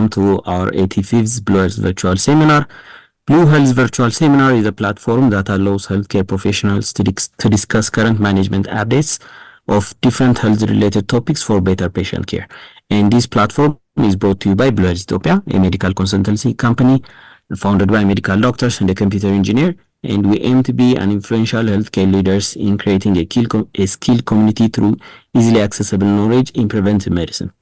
welcome to our 85th Blue Health Virtual Seminar. Blue Health Virtual Seminar is a platform that allows healthcare professionals to discuss current management updates of different health-related topics for better patient care. And this platform is brought to you by Blue Health Ethiopia, a medical consultancy company founded by medical doctors and a computer engineer. And we aim to be an influential healthcare leaders in creating a skilled community through easily accessible knowledge in preventive medicine.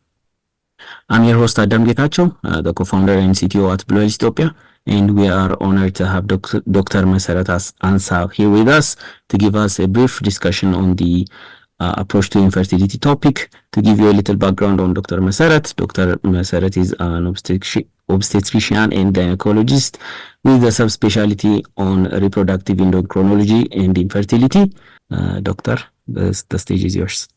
I'm your host Adam Getachew, the co-founder and CTO at Prevalence Ethiopia, and we are honored to have Dr. Meseret Ansa here with us to give us a brief discussion on the approach to infertility topic. To give you a little background on Dr. Meseret, Dr. Meseret is an obstetrician and gynecologist with a subspecialty on reproductive endocrinology and infertility. Doctor, the stage is yours.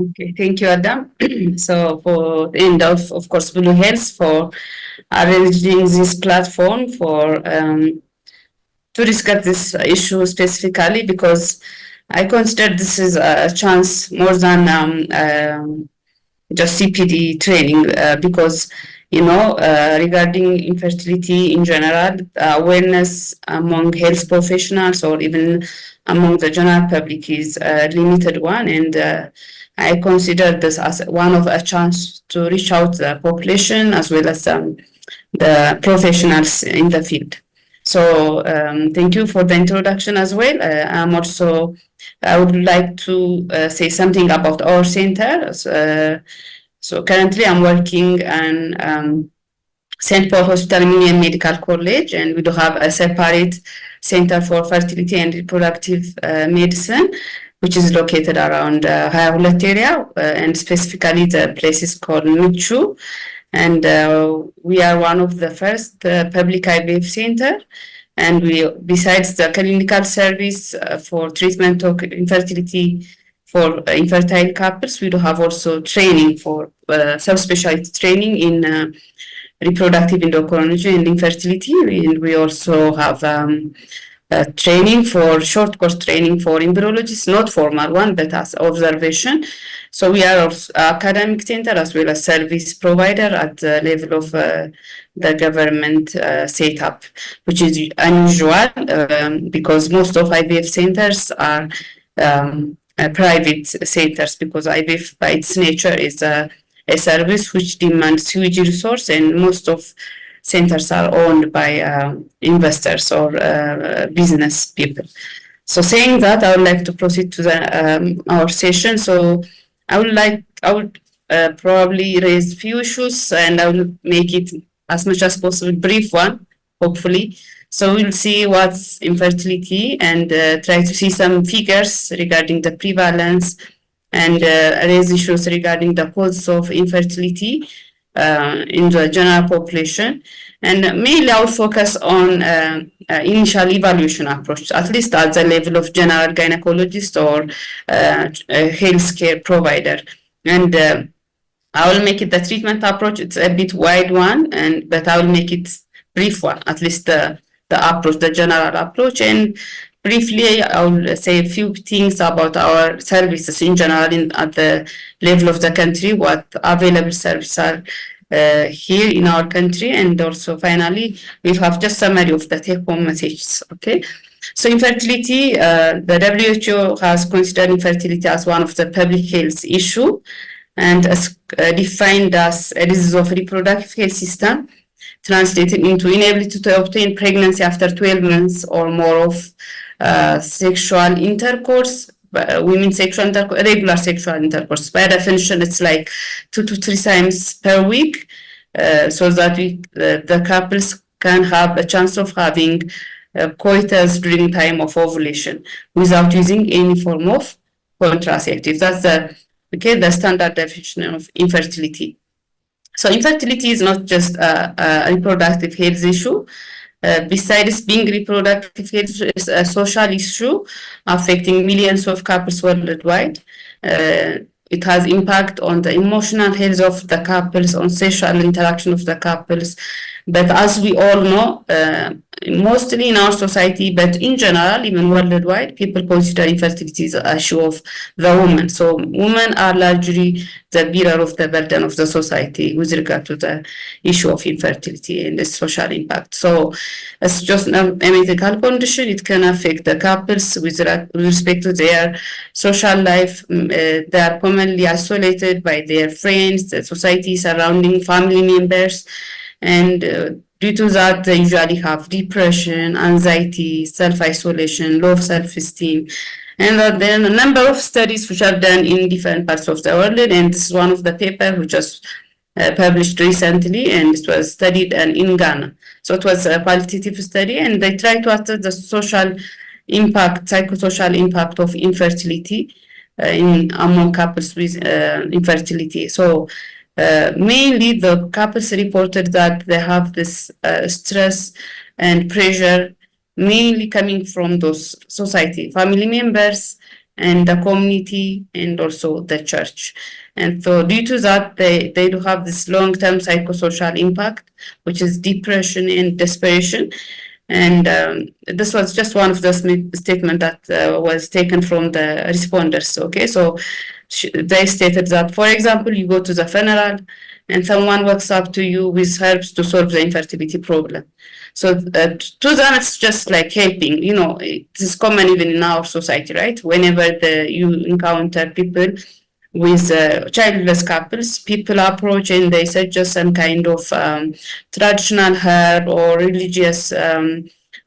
Okay, thank you, Adam. So for the end of course, Blue Health for arranging this platform for to discuss this issue specifically, because I consider this is a chance more than just CPD training, because regarding infertility in general, awareness among health professionals or even among the general public is a limited one, and I consider this as one of a chance to reach out the population as well as the professionals in the field. So thank you for the introduction as well. I would like to say something about our center. So currently I'm working in St. Paul Hospital Medical College, and we do have a separate center for fertility and reproductive medicine, which is located around Hayahulet area, and specifically the place is called Michu. And we are one of the first public IVF center. And we, besides the clinical service for treatment of infertility for infertile couples, we do have also training for subspecialty training in reproductive endocrinology and infertility. And we also have training for short course training for embryologists, not formal one, but as observation. So we are also academic center as well as service provider at the level of the government setup, which is unusual because most of IVF centers are private centers, because IVF by its nature is a service which demands huge resource, and most of centers are owned by investors or business people. So saying that, I would like to proceed to our session. So I would probably raise few issues, and I will make it as much as possible brief one, hopefully. So we'll see what's infertility and try to see some figures regarding the prevalence and raise issues regarding the cause of infertility in the general population. And mainly I will focus on initial evaluation approach, at least at the level of general gynecologist or healthcare provider. And I will make it the treatment approach. It's a bit wide one, but I will make it brief one, at least the approach, the general approach. And briefly, I will say a few things about our services in general at the level of the country, what available services are here in our country, and also finally we have just summary of the take-home messages. Okay, so infertility, the WHO has considered infertility as one of the public health issue, and as defined as a disease of reproductive health system, translated into inability to obtain pregnancy after 12 months or more of sexual intercourse. Women's regular sexual intercourse. By definition, it's like 2 to 3 times per week, so that the couples can have a chance of having coitus during time of ovulation without using any form of contraceptive. That's the standard definition of infertility. So infertility is not just a reproductive health issue. Besides being reproductive health, is a social issue affecting millions of couples worldwide. It has impact on the emotional health of the couples, on sexual interaction of the couples. But as we all know, mostly in our society, but in general, even worldwide, people consider infertility as an issue of the woman. So women are largely the bearer of the burden of the society with regard to the issue of infertility and its social impact. So it's just a medical condition. It can affect the couples with respect to their social life. They are commonly isolated by their friends, the society surrounding family members, and due to that, they usually have depression, anxiety, self-isolation, low self-esteem. And then a number of studies which are done in different parts of the world, and this is one of the papers which was published recently, and it was studied in Ghana. So it was a qualitative study, and they tried to assess the social impact, psychosocial impact of infertility among couples with infertility. So mainly the couples reported that they have this stress and pressure mainly coming from those society, family members, and the community, and also the church. And so due to that, they do have this long-term psychosocial impact, which is depression and desperation. And this was just one of the statement that was taken from the responders. Okay, so they stated that, for example, you go to the funeral and someone walks up to you with herbs to solve the infertility problem. So to them, it's just like helping. You know, it is common even in our society, right? Whenever you encounter people with childless couples, people approach and they suggest some kind of traditional herb or religious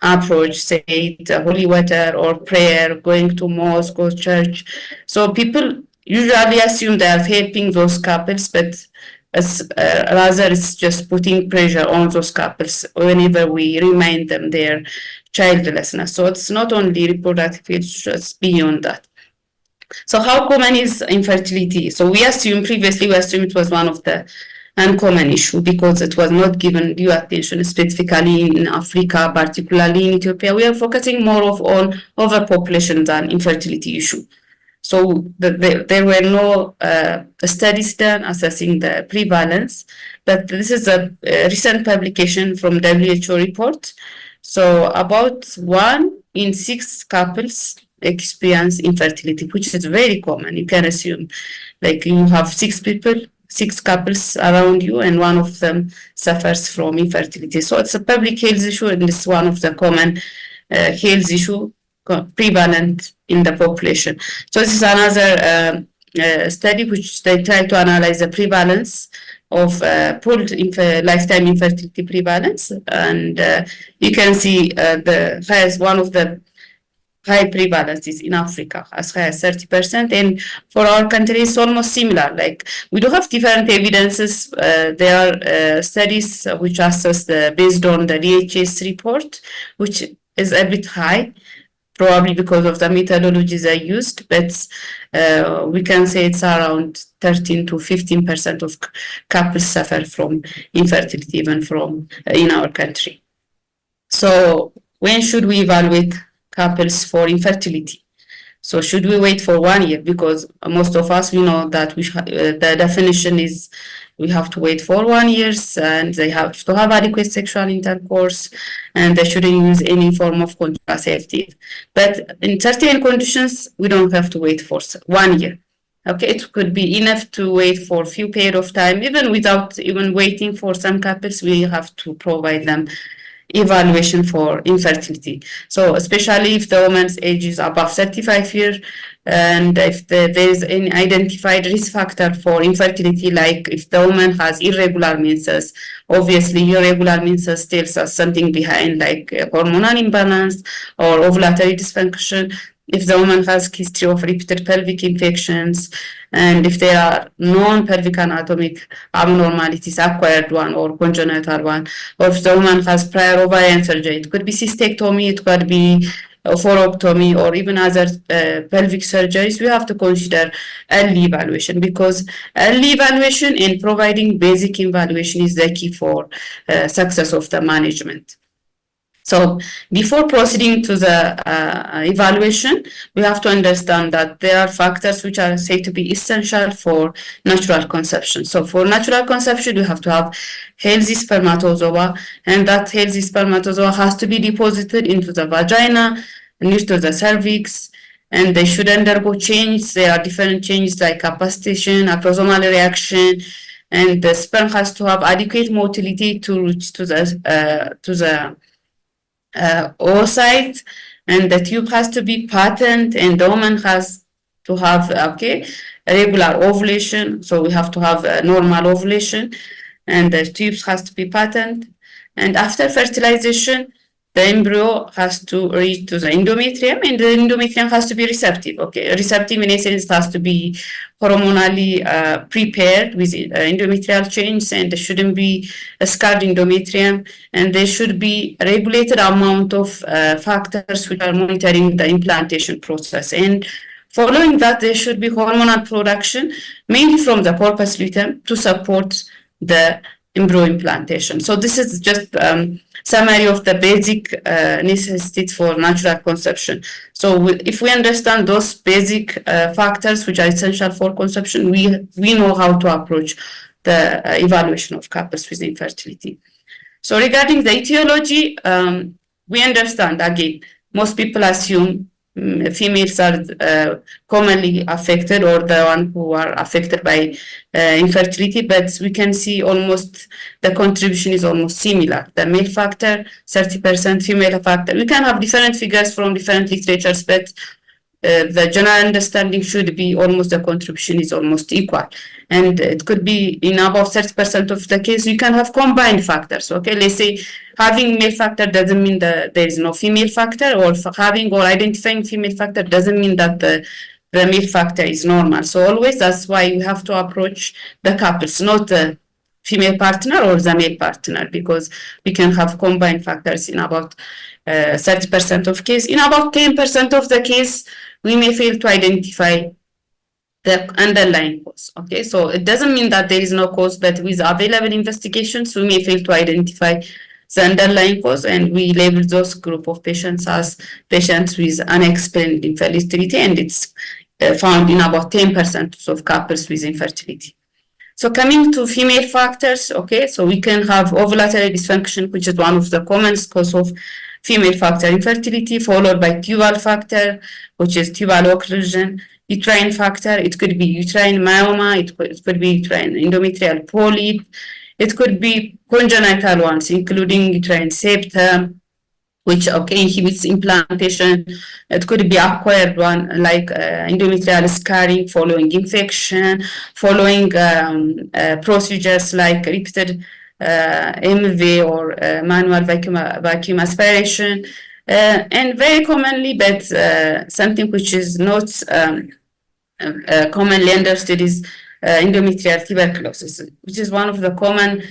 approach, say the holy water or prayer, going to mosque or church. So people usually assume they are helping those couples, but rather it's just putting pressure on those couples whenever we remind them their childlessness. So it's not only reproductive, it's just beyond that. So how common is infertility? So previously we assumed it was one of the uncommon issue because it was not given due attention, specifically in Africa, particularly in Ethiopia. We are focusing more on overpopulation than infertility issue. So there were no studies done assessing the prevalence, but this is a recent publication from WHO report. So about 1 in 6 couples experience infertility, which is very common. You can assume, like you have 6 couples around you, and one of them suffers from infertility. So it's a public health issue, and it's one of the common health issue prevalent in the population. So this is another study which they try to analyze the prevalence of pooled lifetime infertility prevalence, and you can see the highest one of the high prevalence is in Africa, as high as 30%, and for our country it's almost similar. Like we do have different evidences. There are studies which assess based on the DHS report, which is a bit high, probably because of the methodologies I used, but we can say it's around 13 to 15% of couples suffer from infertility, even from in our country. So when should we evaluate couples for infertility? So should we wait for 1 year? Because most of us, we know that the definition is we have to wait for 1 year, and they have to have adequate sexual intercourse, and they shouldn't use any form of contraceptive. But in certain conditions, we don't have to wait for 1 year. Okay, it could be enough to wait for a few period of time. Even without even waiting for some couples, we have to provide them evaluation for infertility. So especially if the woman's age is above 35 years, and if there is any identified risk factor for infertility, like if the woman has irregular menses, obviously irregular menses tells us something behind, like hormonal imbalance or ovulatory dysfunction. If the woman has history of repeated pelvic infections, and if there are non-pelvic anatomic abnormalities, acquired one or congenital one, or if the woman has prior ovarian surgery, it could be cystectomy, it could be foroptomy, or even other pelvic surgeries, we have to consider early evaluation, because early evaluation and providing basic evaluation is the key for success of the management. So before proceeding to the evaluation, we have to understand that there are factors which are said to be essential for natural conception. So for natural conception, we have to have healthy spermatozoa, and that healthy spermatozoa has to be deposited into the vagina, near to the cervix, and they should undergo change. There are different changes like capacitation, acrosomal reaction, and the sperm has to have adequate motility to reach to the oocyte, and the tube has to be patent, and the woman has to have regular ovulation. So we have to have a normal ovulation, and the tubes has to be patent. And after fertilization, the embryo has to reach to the endometrium, and the endometrium has to be receptive. Receptive in essence, it has to be hormonally prepared with endometrial change, and there shouldn't be a scarred endometrium, and there should be a regulated amount of factors which are monitoring the implantation process. And following that, there should be hormonal production, mainly from the corpus luteum, to support the embryo implantation. So this is just summary of the basic necessities for natural conception. So if we understand those basic factors which are essential for conception, we know how to approach the evaluation of couples with infertility. So regarding the etiology, we understand, again, most people assume females are commonly affected, or the one who are affected by infertility, but we can see almost the contribution is almost similar. The male factor, 30%, female factor. We can have different figures from different literatures, but the general understanding should be almost the contribution is almost equal. And it could be in about 30% of the case, you can have combined factors. Let's say having male factor doesn't mean that there is no female factor, or having or identifying female factor doesn't mean that the male factor is normal. So always that's why you have to approach the couples, not the female partner or the male partner, because we can have combined factors in about 30% of case. In about 10% of the case, we may fail to identify the underlying cause. So it doesn't mean that there is no cause, but with available investigations, we may fail to identify the underlying cause, and we label those group of patients as patients with unexplained infertility, and it's found in about 10% of couples with infertility. So coming to female factors, so we can have ovulatory dysfunction, which is one of the common causes of female factor infertility, followed by tubal factor, which is tubal occlusion, uterine factor. It could be uterine myoma, it could be uterine endometrial polyp, it could be congenital ones, including uterine septum, which inhibits implantation. It could be acquired one, like endometrial scarring following infection, following procedures like repeated MV or manual vacuum aspiration, and very commonly, but something which is not commonly understood is endometrial tuberculosis, which is one of the common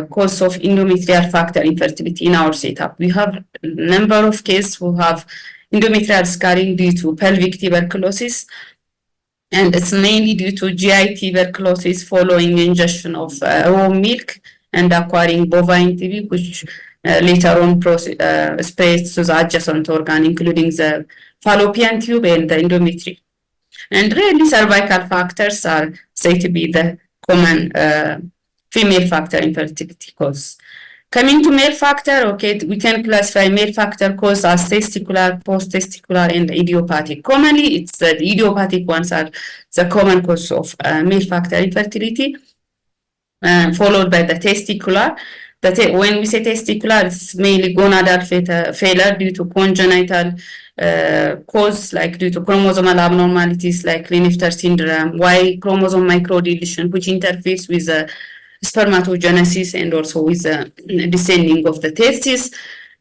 cause of endometrial factor infertility in our setup. We have a number of cases who have endometrial scarring due to pelvic tuberculosis, and it's mainly due to GI tuberculosis following ingestion of raw milk and acquiring bovine TB, which later on spreads to the adjacent organ, including the fallopian tube and the endometrium. And really, cervical factors are said to be the common female factor infertility cause. Coming to male factor, we can classify male factor cause as testicular, post-testicular, and idiopathic. Commonly, it's the idiopathic ones are the common cause of male factor infertility, followed by the testicular. When we say testicular, it's mainly gonadal failure due to congenital cause, like due to chromosomal abnormalities like Klinefelter syndrome, Y chromosome microdeletion, which interferes with the spermatogenesis and also with the descending of the testes.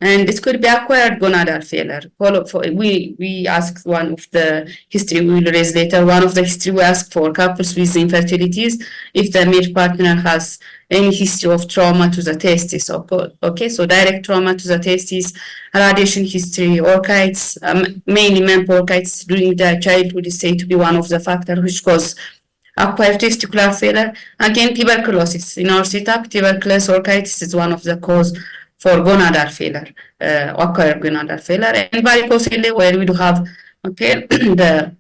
And it could be acquired gonadal failure. We ask one of the history, we will raise later, one of the history we ask for couples with infertilities if the male partner has any history of trauma to the testes. So direct trauma to the testes, radiation history, orchids, mainly menopause orchids during the childhood is said to be one of the factors which cause acquired testicular failure. Again, tuberculosis. In our setup, tuberculosis orchids is one of the cause for gonadal failure, acquired gonadal failure, and varicocele where we do have the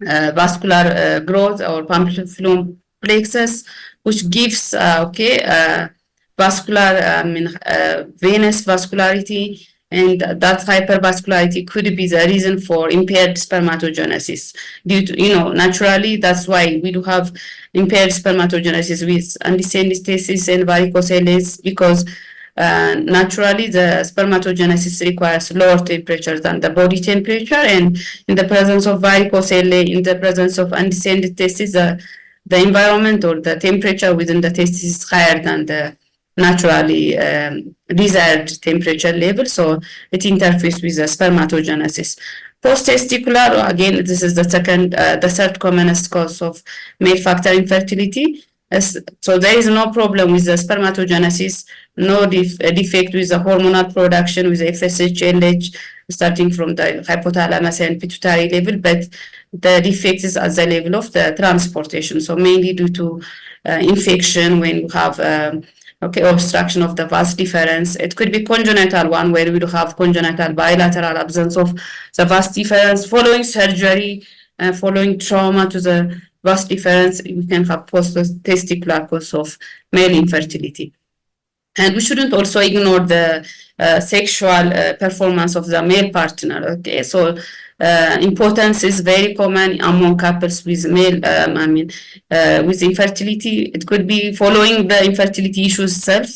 vascular growth or pamphylum plexus, which gives vascular, venous vascularity, and that hypervascularity could be the reason for impaired spermatogenesis. Due to, naturally, that's why we do have impaired spermatogenesis with undescended testes and varicocele, because naturally the spermatogenesis requires lower temperature than the body temperature, and in the presence of varicocele, in the presence of undescended testes, the environment or the temperature within the testes is higher than the naturally desired temperature level, so it interferes with the spermatogenesis. Post-testicular, again, this is the third commonest cause of male factor infertility. So there is no problem with the spermatogenesis, no defect with the hormonal production, with the FSH, LH, starting from the hypothalamus and pituitary level, but the defect is at the level of the transportation. So mainly due to infection when you have obstruction of the vas deferens. It could be congenital one where we do have congenital bilateral absence of the vas deferens following surgery, following trauma to the vas deferens. We can have post-testicular cause of male infertility. And we shouldn't also ignore the sexual performance of the male partner. Okay, so impotence is very common among couples with with infertility. It could be following the infertility issues itself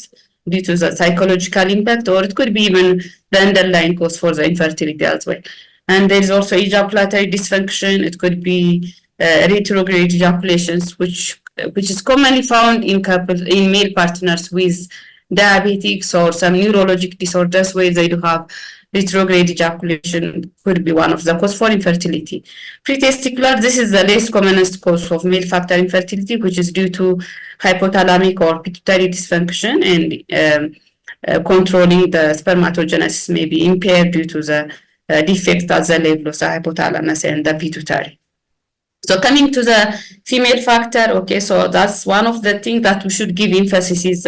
due to the psychological impact, or it could be even the underlying cause for the infertility as well. And there is also ejaculatory dysfunction. It could be retrograde ejaculations, which is commonly found in male partners with diabetics or some neurologic disorders where they do have retrograde ejaculation, could be one of the cause for infertility. Pretesticular, this is the least commonest cause of male factor infertility, which is due to hypothalamic or pituitary dysfunction, and controlling the spermatogenesis may be impaired due to the defect at the level of the hypothalamus and the pituitary. So coming to the female factor, okay, so that's one of the things that we should give emphasis is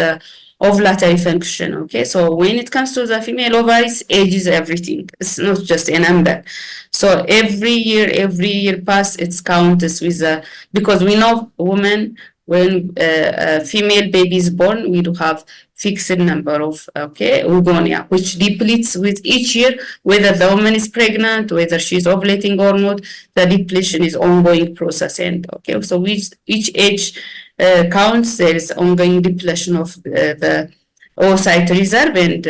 ovulatory function. Okay, so when it comes to the female ovaries, age is everything. It's not just a number. So every year pass, it's counts with because we know women, when a female baby is born, we do have fixed number of oogonia, which depletes with each year, whether the woman is pregnant, whether she's ovulating or not. The depletion is ongoing process, and so with each age counts, there is ongoing depletion of the oocyte reserve, and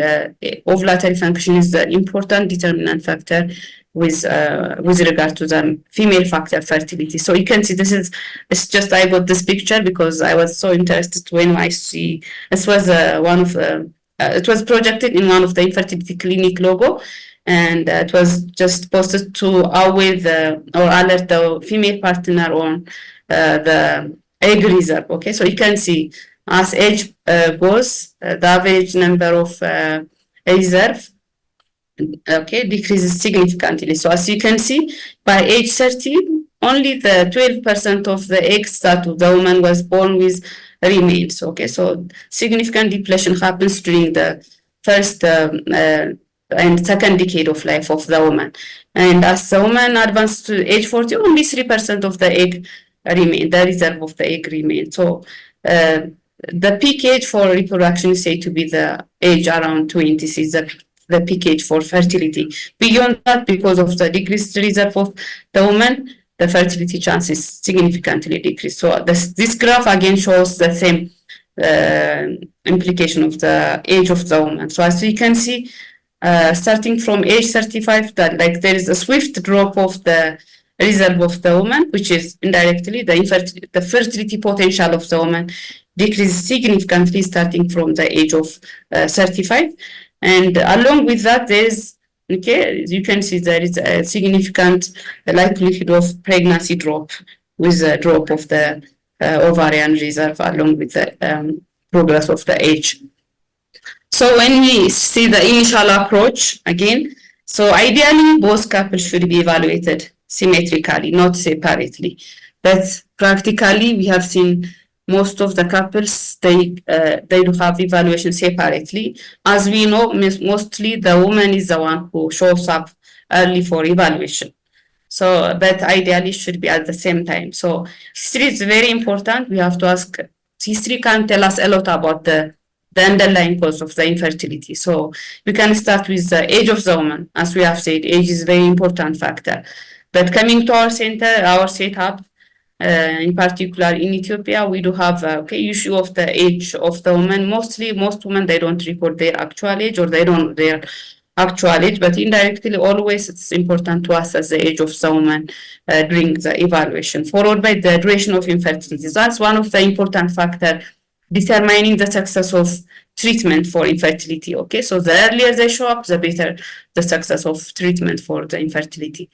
ovulatory function is the important determinant factor with regard to the female factor fertility. So you can see it's just I got this picture because I was so interested when I see this was it was projected in one of the infertility clinic logo, and it was just posted to alert the female partner on the egg reserve. Okay, so you can see as age goes, the average number of reserve decreases significantly. So as you can see, by age 30, only the 12% of the eggs that the woman was born with remains. Okay, so significant depletion happens during the first and second decade of life of the woman. And as the woman advances to age 40, only 3% of the egg remain, the reserve of the egg remains. So the peak age for reproduction is said to be the age around 20, is the peak age for fertility. Beyond that, because of the decreased reserve of the woman, the fertility chances significantly decrease. So this graph again shows the same implication of the age of the woman. So as you can see, starting from age 35, that there is a swift drop of the reserve of the woman, which is indirectly the fertility potential of the woman decreases significantly starting from the age of 35. And along with that, there's, you can see there is a significant likelihood of pregnancy drop with the drop of the ovarian reserve along with the progress of the age. So when we see the initial approach again, so ideally both couples should be evaluated symmetrically, not separately. But practically, we have seen most of the couples, they do have evaluation separately. As we know, mostly the woman is the one who shows up early for evaluation. So, but ideally should be at the same time. So history is very important. We have to ask. History can tell us a lot about the underlying cause of the infertility. So we can start with the age of the woman. As we have said, age is a very important factor. But coming to our center, our setup, in particular in Ethiopia, we do have issue of the age of the woman. Mostly, most women, they don't record their actual age, or they don't their actual age, but indirectly always it's important to assess the age of the woman during the evaluation, followed by the duration of infertility. That's one of the important factors determining the success of treatment for infertility. Okay, so the earlier they show up, the better the success of treatment for the infertility.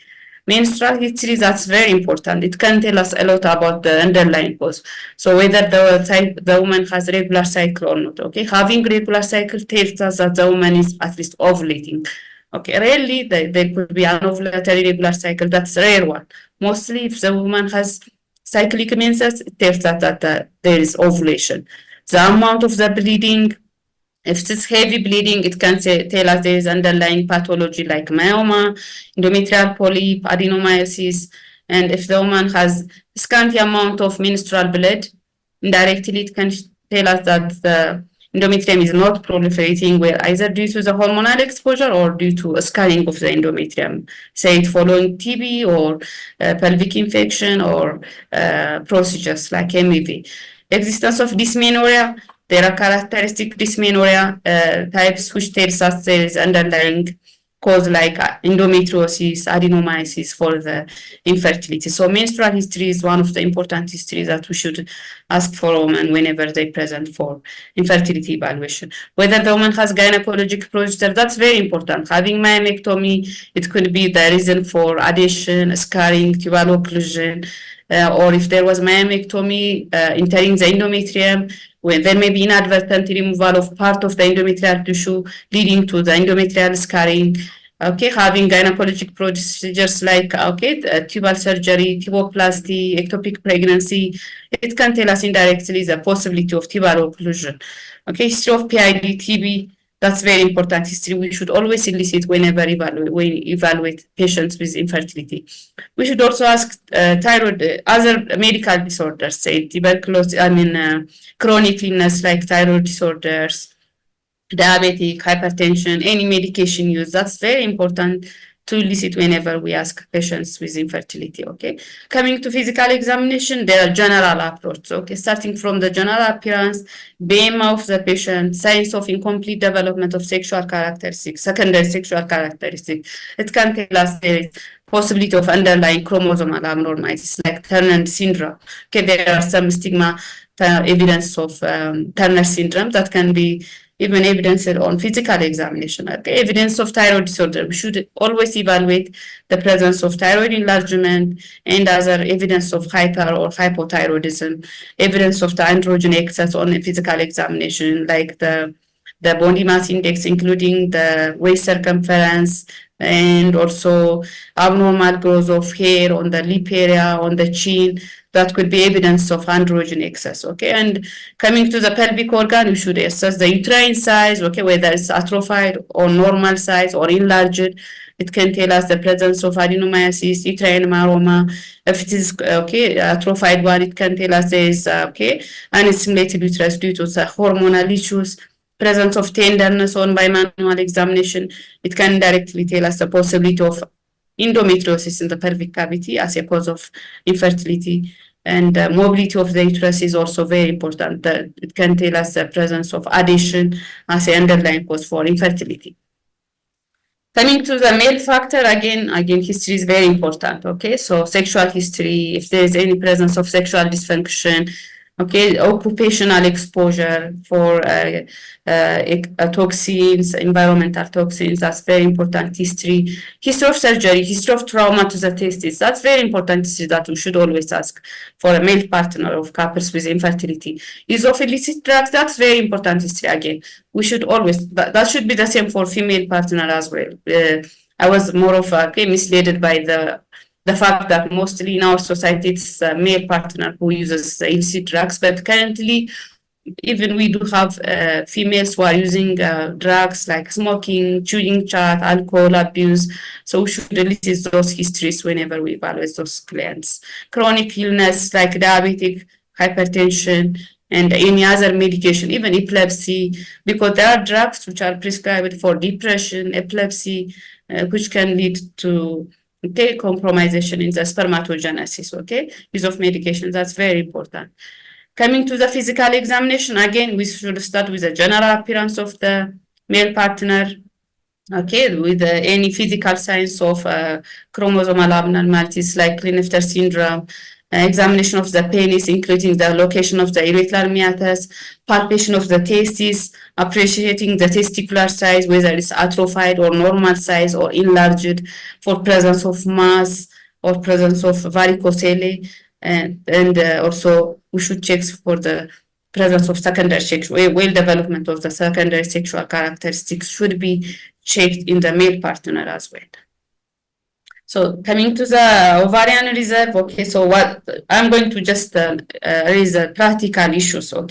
Menstrual history, that's very important. It can tell us a lot about the underlying cause. So whether the woman has regular cycle or not. Okay, having regular cycle tells us that the woman is at least ovulating. Okay, rarely there could be an ovulatory regular cycle. That's a rare one. Mostly, if the woman has cyclic menses, it tells us that there is ovulation. The amount of the bleeding, if it's heavy bleeding, it can tell us there is underlying pathology like myoma, endometrial polyp, adenomyosis. And if the woman has scanty amount of menstrual blood, indirectly it can tell us that the endometrium is not proliferating well, either due to the hormonal exposure or due to a scarring of the endometrium, say following TB or pelvic infection or procedures like MEV. Existence of dysmenorrhea. There are characteristic dysmenorrhea types which tells us there is underlying cause like endometriosis, adenomyosis for the infertility. So menstrual history is one of the important histories that we should ask for women whenever they present for infertility evaluation. Whether the woman has gynecologic procedure, that's very important. Having myomectomy, it could be the reason for adhesion, scarring, tubal occlusion, or if there was myomectomy entering the endometrium, when there may be inadvertent removal of part of the endometrial tissue leading to the endometrial scarring. Okay, having gynecologic procedures like tubal surgery, tuboplasty, ectopic pregnancy, it can tell us indirectly the possibility of tubal occlusion. Okay, history of PID, TB, that's very important history. We should always elicit whenever we evaluate patients with infertility. We should also ask thyroid, other medical disorders, say tuberculosis, chronic illness like thyroid disorders, diabetic, hypertension, any medication use. That's very important to elicit whenever we ask patients with infertility. Okay, coming to physical examination, there are general approach. Okay, starting from the general appearance, BMI of the patient, signs of incomplete development of sexual characteristics, secondary sexual characteristics. It can tell us there is possibility of underlying chromosomal abnormalities like Turner syndrome. Okay, there are some stigma evidence of Turner syndrome that can be even evidence on physical examination. Okay, evidence of thyroid disorder. We should always evaluate the presence of thyroid enlargement and other evidence of hyper or hypothyroidism, evidence of the androgen excess on a physical examination, like the body mass index, including the waist circumference, and also abnormal growth of hair on the lip area, on the chin. That could be evidence of androgen excess. Okay, and coming to the pelvic organ, we should assess the uterine size. Okay, whether it's atrophied or normal size or enlarged. It can tell us the presence of adenomyosis, uterine myoma. If it is atrophied one, it can tell us there is unstimulated uterus due to the hormonal issues. Presence of tenderness on bimanual examination. It can directly tell us the possibility of endometriosis in the pelvic cavity as a cause of infertility. And mobility of the uterus is also very important. It can tell us the presence of adhesion as an underlying cause for infertility. Coming to the male factor, again, history is very important. Okay, so sexual history, if there is any presence of sexual dysfunction, okay, occupational exposure for toxins, environmental toxins, that's very important history. History of surgery, history of trauma to the testes, that's very important history that we should always ask for a male partner of couples with infertility. Use of illicit drugs, that's very important history again. We should always, that should be the same for female partner as well. I was more of misled by the the fact that mostly in our society it's a male partner who uses illicit drugs, but currently even we do have females who are using drugs like smoking, chewing chat, alcohol abuse. So we should elicit those histories whenever we evaluate those clients. Chronic illness like diabetic, hypertension, and any other medication, even epilepsy, because there are drugs which are prescribed for depression, epilepsy, which can lead to compromisation in the spermatogenesis, use of medication, that's very important. Coming to the physical examination, again, we should start with the general appearance of the male partner, with any physical signs of chromosomal abnormalities like Klinefelter syndrome, examination of the penis, including the location of the irregular meatus, palpation of the testes, appreciating the testicular size, whether it's atrophied or normal size or enlarged, for presence of mass or presence of varicocele, and also we should check for the presence of secondary sexual, well development of the secondary sexual characteristics should be checked in the male partner as well. So coming to the ovarian reserve, so what I'm going to just raise the practical issues, so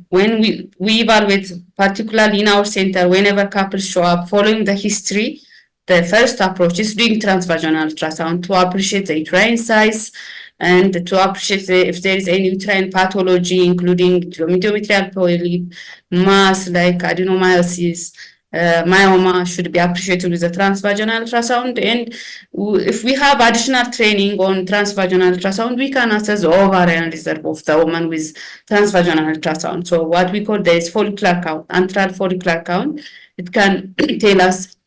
when we evaluate, particularly in our center, whenever couples show up following the history, the first approach is doing transvaginal ultrasound to appreciate the uterine size and to appreciate if there is any uterine pathology, including endometrial polyp, mass like adenomyosis, myoma should be appreciated with the transvaginal ultrasound. And if we have additional training on transvaginal ultrasound, we can assess the ovarian reserve of the woman with transvaginal ultrasound. So what we call there is follicular count, antral follicular count. It can tell us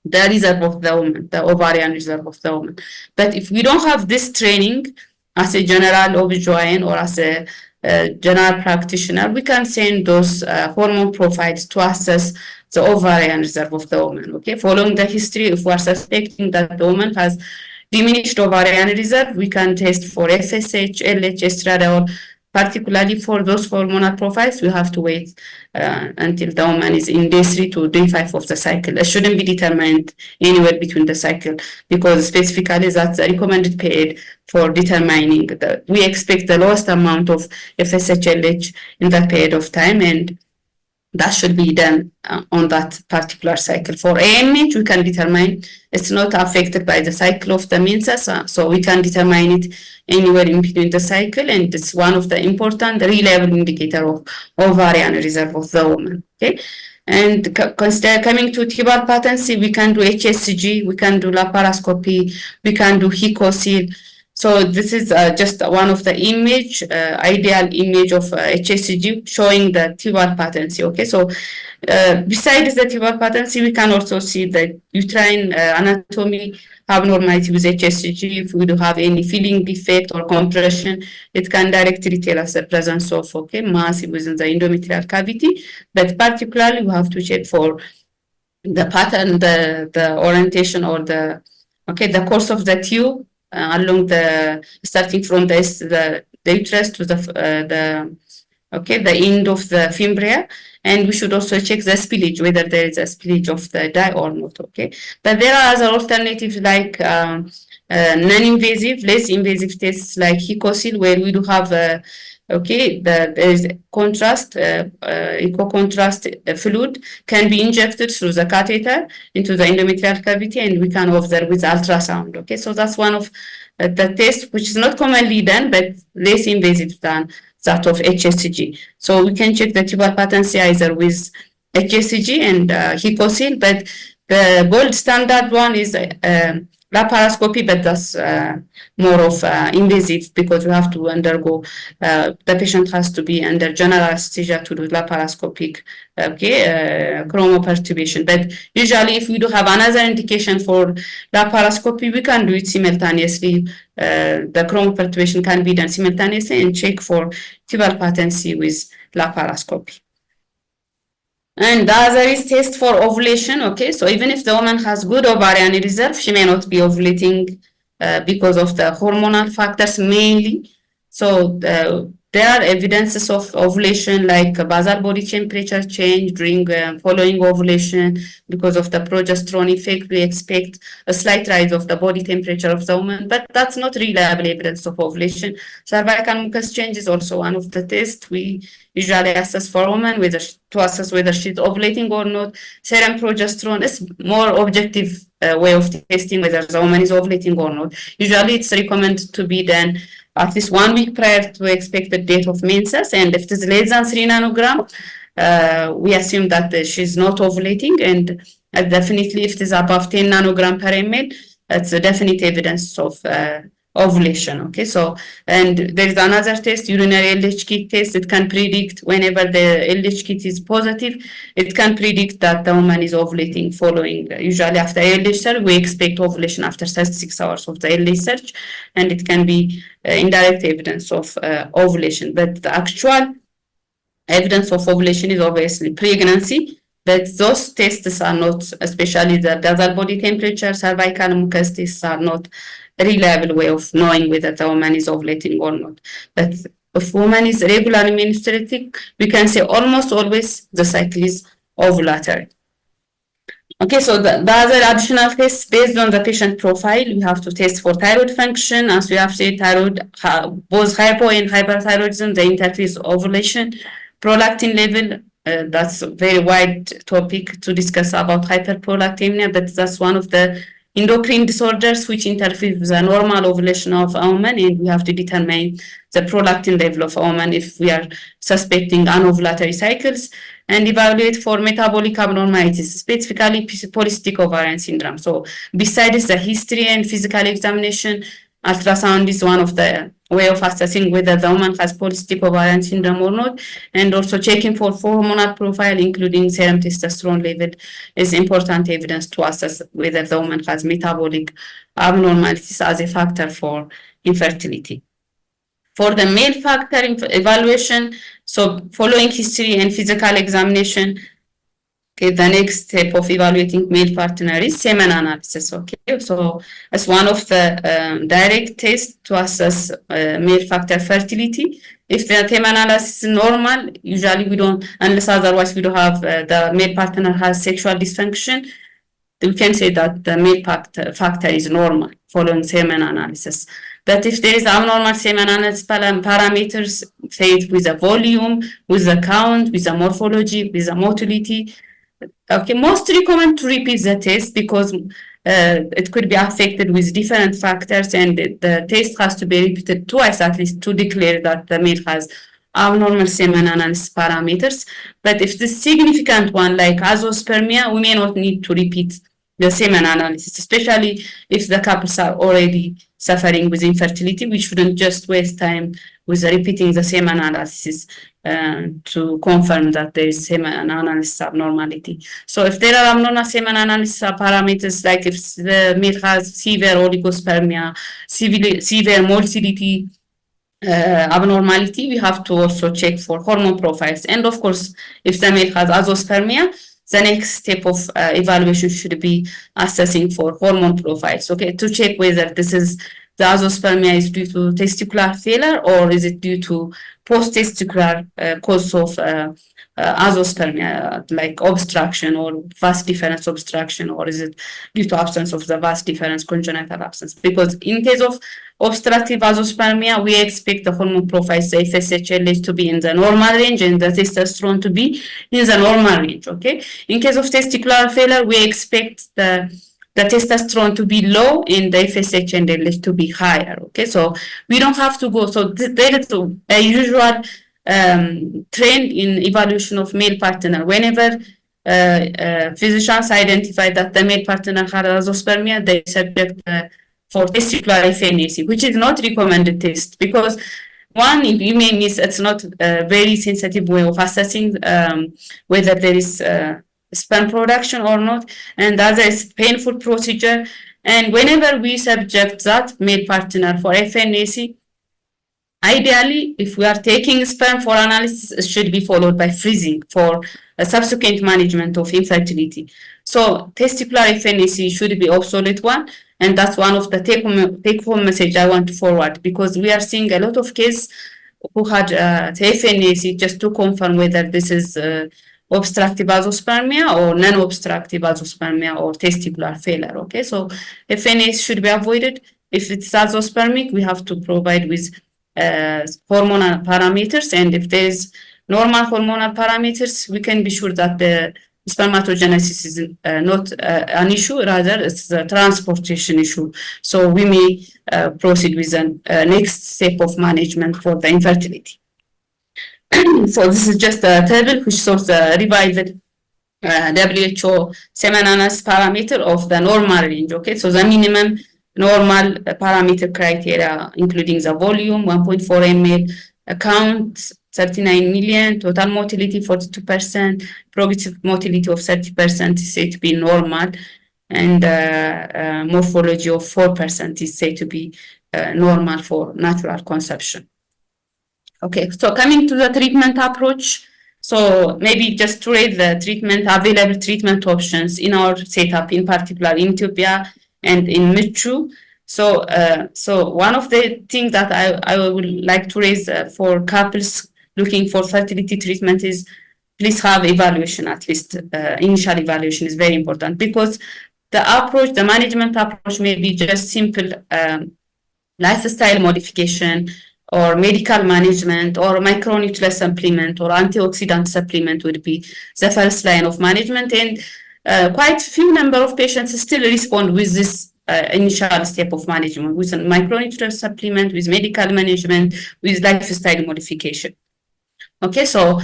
the reserve of the woman, the ovarian reserve of the woman. But if we don't have this training as a general OBGYN or as a general practitioner, we can send those hormone profiles to assess the ovarian reserve of the woman. Following the history, if we are suspecting that the woman has diminished ovarian reserve, we can test for FSH, LH, estradiol. Particularly for those hormonal profiles, we have to wait until the woman is in day 3 to day 5 of the cycle. It shouldn't be determined anywhere between the cycle, because specifically that's the recommended period for determining that we expect the lowest amount of FSH, LH in that period of time, and that should be done on that particular cycle. For AMH, we can determine it's not affected by the cycle of the menses, so we can determine it anywhere in between the cycle, and it's one of the important reliable indicator of ovarian reserve of the woman. And coming to tubal patency, we can do HSG, we can do laparoscopy, we can do HECOCIL. So this is just one of the image, ideal image of HSG showing the tubal patency. So besides the tubal patency, we can also see the uterine anatomy abnormality with HSG. If we do have any filling defect or compression, it can directly tell us the presence of mass within the endometrial cavity. But particularly, we have to check for the pattern, the orientation, or the course of the tube. Along the starting from the uterus to the end of the fimbria, and we should also check the spillage, whether there is a spillage of the dye or not. But there are other alternatives like non-invasive, less invasive tests like HECOCIL, where we do have there is contrast, eco-contrast fluid can be injected through the catheter into the endometrial cavity, and we can observe with ultrasound. So that's one of the tests which is not commonly done, but less invasive than that of HSG. So we can check the tubal patency either with HSG and HECOCIL, but the gold standard one is laparoscopy, but that's more of invasive, because we have to undergo, the patient has to be under general anesthesia to do laparoscopic chromoperturbation. But usually if we do have another indication for laparoscopy, we can do it simultaneously. The chromoperturbation can be done simultaneously and check for tubal patency with laparoscopy. And the other is test for ovulation. So even if the woman has good ovarian reserve, she may not be ovulating because of the hormonal factors mainly. So there there are evidences of ovulation like basal body temperature change during following ovulation. Because of the progesterone effect, we expect a slight rise of the body temperature of the woman, but that's not reliable evidence of ovulation. Cervical mucus change is also one of the tests we usually assess for women to assess whether she's ovulating or not. Serum progesterone is more objective way of testing whether the woman is ovulating or not. Usually it's recommended to be done at least 1 week prior to expected date of menses, and if it is less than 3 nanogram, we assume that she's not ovulating, and definitely if it is above 10 nanogram per ml, that's a definite evidence of ovulation. Okay, so and there's another test, urinary LH kit test. It can predict whenever the LH kit is positive, it can predict that the woman is ovulating following. Usually after LH search, we expect ovulation after 36 hours of the LH search, and it can be indirect evidence of ovulation. But the actual evidence of ovulation is obviously pregnancy. But those tests are not, especially the basal body temperature, cervical mucus tests are not a reliable way of knowing whether the woman is ovulating or not. But if woman is regularly menstruating, we can say almost always the cycle is ovulatory. Okay, so the other additional tests based on the patient profile, we have to test for thyroid function. As we have said, thyroid, both hypo and hyperthyroidism, they interfere with ovulation. Prolactin level, that's a very wide topic to discuss about hyperprolactinemia, but that's one of the endocrine disorders which interfere with the normal ovulation of a woman, and we have to determine the prolactin level of a woman if we are suspecting anovulatory cycles, and evaluate for metabolic abnormalities, specifically polycystic ovarian syndrome. So besides the history and physical examination, ultrasound is one of the way of assessing whether the woman has polycystic ovarian syndrome or not, and also checking for hormonal profile, including serum testosterone level, is important evidence to assess whether the woman has metabolic abnormalities as a factor for infertility. For the male factor evaluation, so following history and physical examination, okay, the next step of evaluating male partner is semen analysis. Okay, so as one of the direct tests to assess male factor fertility. If the semen analysis is normal, usually we don't, unless otherwise we don't have the male partner has sexual dysfunction, we can say that the male factor is normal following semen analysis. But if there is abnormal semen analysis parameters, say it with the volume, with the count, with the morphology, with the motility, okay, most recommend to repeat the test because it could be affected with different factors, and the test has to be repeated twice at least to declare that the male has abnormal semen analysis parameters. But if the significant one like azoospermia, we may not need to repeat the semen analysis, especially if the couples are already suffering with infertility. We shouldn't just waste time with repeating the semen analysis to confirm that there is semen analysis abnormality. So if there are abnormal semen analysis parameters, like if the male has severe oligospermia, severe motility abnormality, we have to also check for hormone profiles. And of course, if the male has azoospermia, the next step of evaluation should be assessing for hormone profiles, okay, to check whether this is the azoospermia is due to testicular failure or is it due to post-testicular cause of azoospermia, like obstruction or vas deferens obstruction, or is it due to absence of the vas deferens congenital absence? Because in case of obstructive azoospermia, we expect the hormone profiles, the FSH/LH, to be in the normal range and the testosterone to be in the normal range, okay? In case of testicular failure, we expect the testosterone to be low and the FSH and LH to be higher, okay? So we don't have to go, so there is a usual trend in evaluation of male partner. Whenever physicians identify that the male partner has azoospermia, they subject for testicular FNAC, which is not recommended test because one, you may miss, it's not a very sensitive way of assessing whether there is sperm production or not, and the other is painful procedure. And whenever we subject that male partner for FNAC, ideally, if we are taking sperm for analysis, it should be followed by freezing for a subsequent management of infertility. So testicular FNAC should be obsolete one, and that's one of the take-home message I want to forward, because we are seeing a lot of cases who had FNAC just to confirm whether this is obstructive azoospermia or non-obstructive azoospermia or testicular failure. Okay, so FNAC should be avoided. If it's azoospermic, we have to provide with hormonal parameters, and if there is normal hormonal parameters, we can be sure that the spermatogenesis is not an issue, rather it's a transportation issue. So we may proceed with the next step of management for the infertility. So this is just a table which shows the revised WHO semen analysis parameter of the normal range. Okay, so the minimum normal parameter criteria, including the volume, 1.4 ml, count, 39 million, total motility 42%, progressive motility of 30% is said to be normal, and morphology of 4% is said to be normal for natural conception. Okay, so coming to the treatment approach, so maybe just to rate the available treatment options in our setup, in particular in Ethiopia and in Michu. So one of the things that I would like to raise for couples looking for fertility treatment is please have evaluation, at least initial evaluation is very important, because the management approach may be just simple lifestyle modification or medical management or micronutrient supplement or antioxidant supplement would be the first line of management, and quite few number of patients still respond with this initial step of management, with a micronutrient supplement, with medical management, with lifestyle modification. Okay, so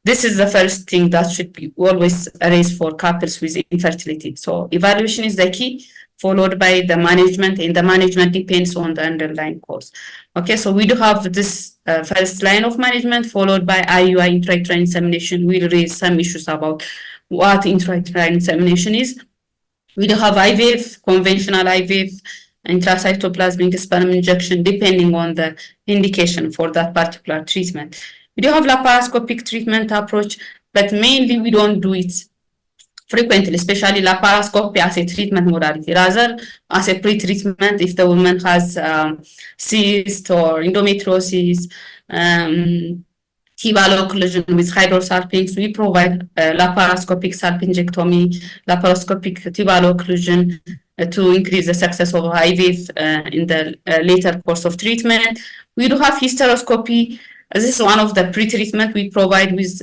this is the first thing that should be always raised for couples with infertility. So evaluation is the key, followed by the management, and the management depends on the underlying cause. Okay, so we do have this first line of management, followed by IUI, intrauterine insemination. We'll raise some issues about what intrauterine insemination is. We do have IVF, conventional IVF, intracytoplasmic sperm injection, depending on the indication for that particular treatment. We do have laparoscopic treatment approach, but mainly we don't do it frequently, especially laparoscopy as a treatment modality, rather as a pre-treatment if the woman has cyst or endometriosis, T-ball occlusion with hydrosalpinx. We provide laparoscopic salpingectomy, laparoscopic T-ball occlusion to increase the success of IVF in the later course of treatment. We do have hysteroscopy. This is one of the pre-treatment we provide with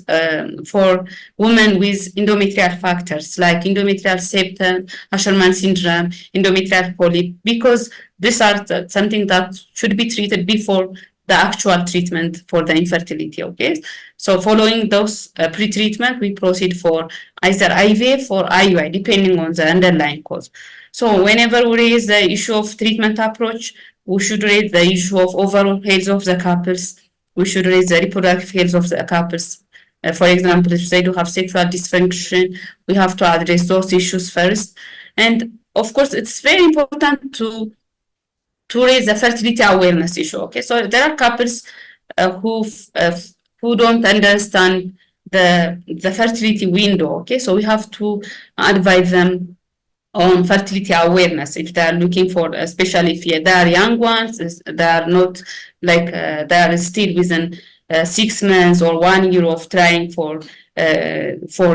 for women with endometrial factors like endometrial septum, Asherman syndrome, endometrial polyp, because these are something that should be treated before the actual treatment for the infertility. Okay, so following those pre-treatment, we proceed for either IVF or IUI, depending on the underlying cause. So whenever we raise the issue of treatment approach, we should raise the issue of overall health of the couples. We should raise the reproductive health of the couples. For example, if they do have sexual dysfunction, we have to address those issues first. And of course, it's very important to raise the fertility awareness issue. Okay, so there are couples who don't understand the fertility window. Okay, so we have to advise them on fertility awareness if they are looking for, especially if they are young ones, they are not like they are still within 6 months or 1 year of trying for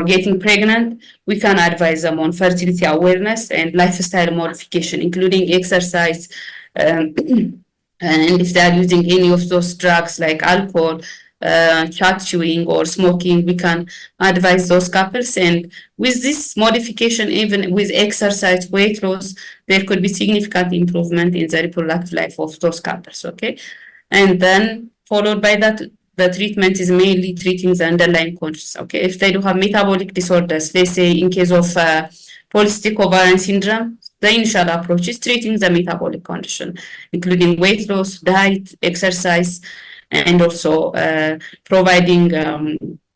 getting pregnant. We can advise them on fertility awareness and lifestyle modification, including exercise, and if they are using any of those drugs like alcohol, chat chewing or smoking, we can advise those couples. And with this modification, even with exercise, weight loss, there could be significant improvement in the reproductive life of those couples. Okay, and then followed by that, the treatment is mainly treating the underlying causes. Okay, if they do have metabolic disorders, let's say in case of polycystic ovarian syndrome, the initial approach is treating the metabolic condition, including weight loss, diet, exercise, and also providing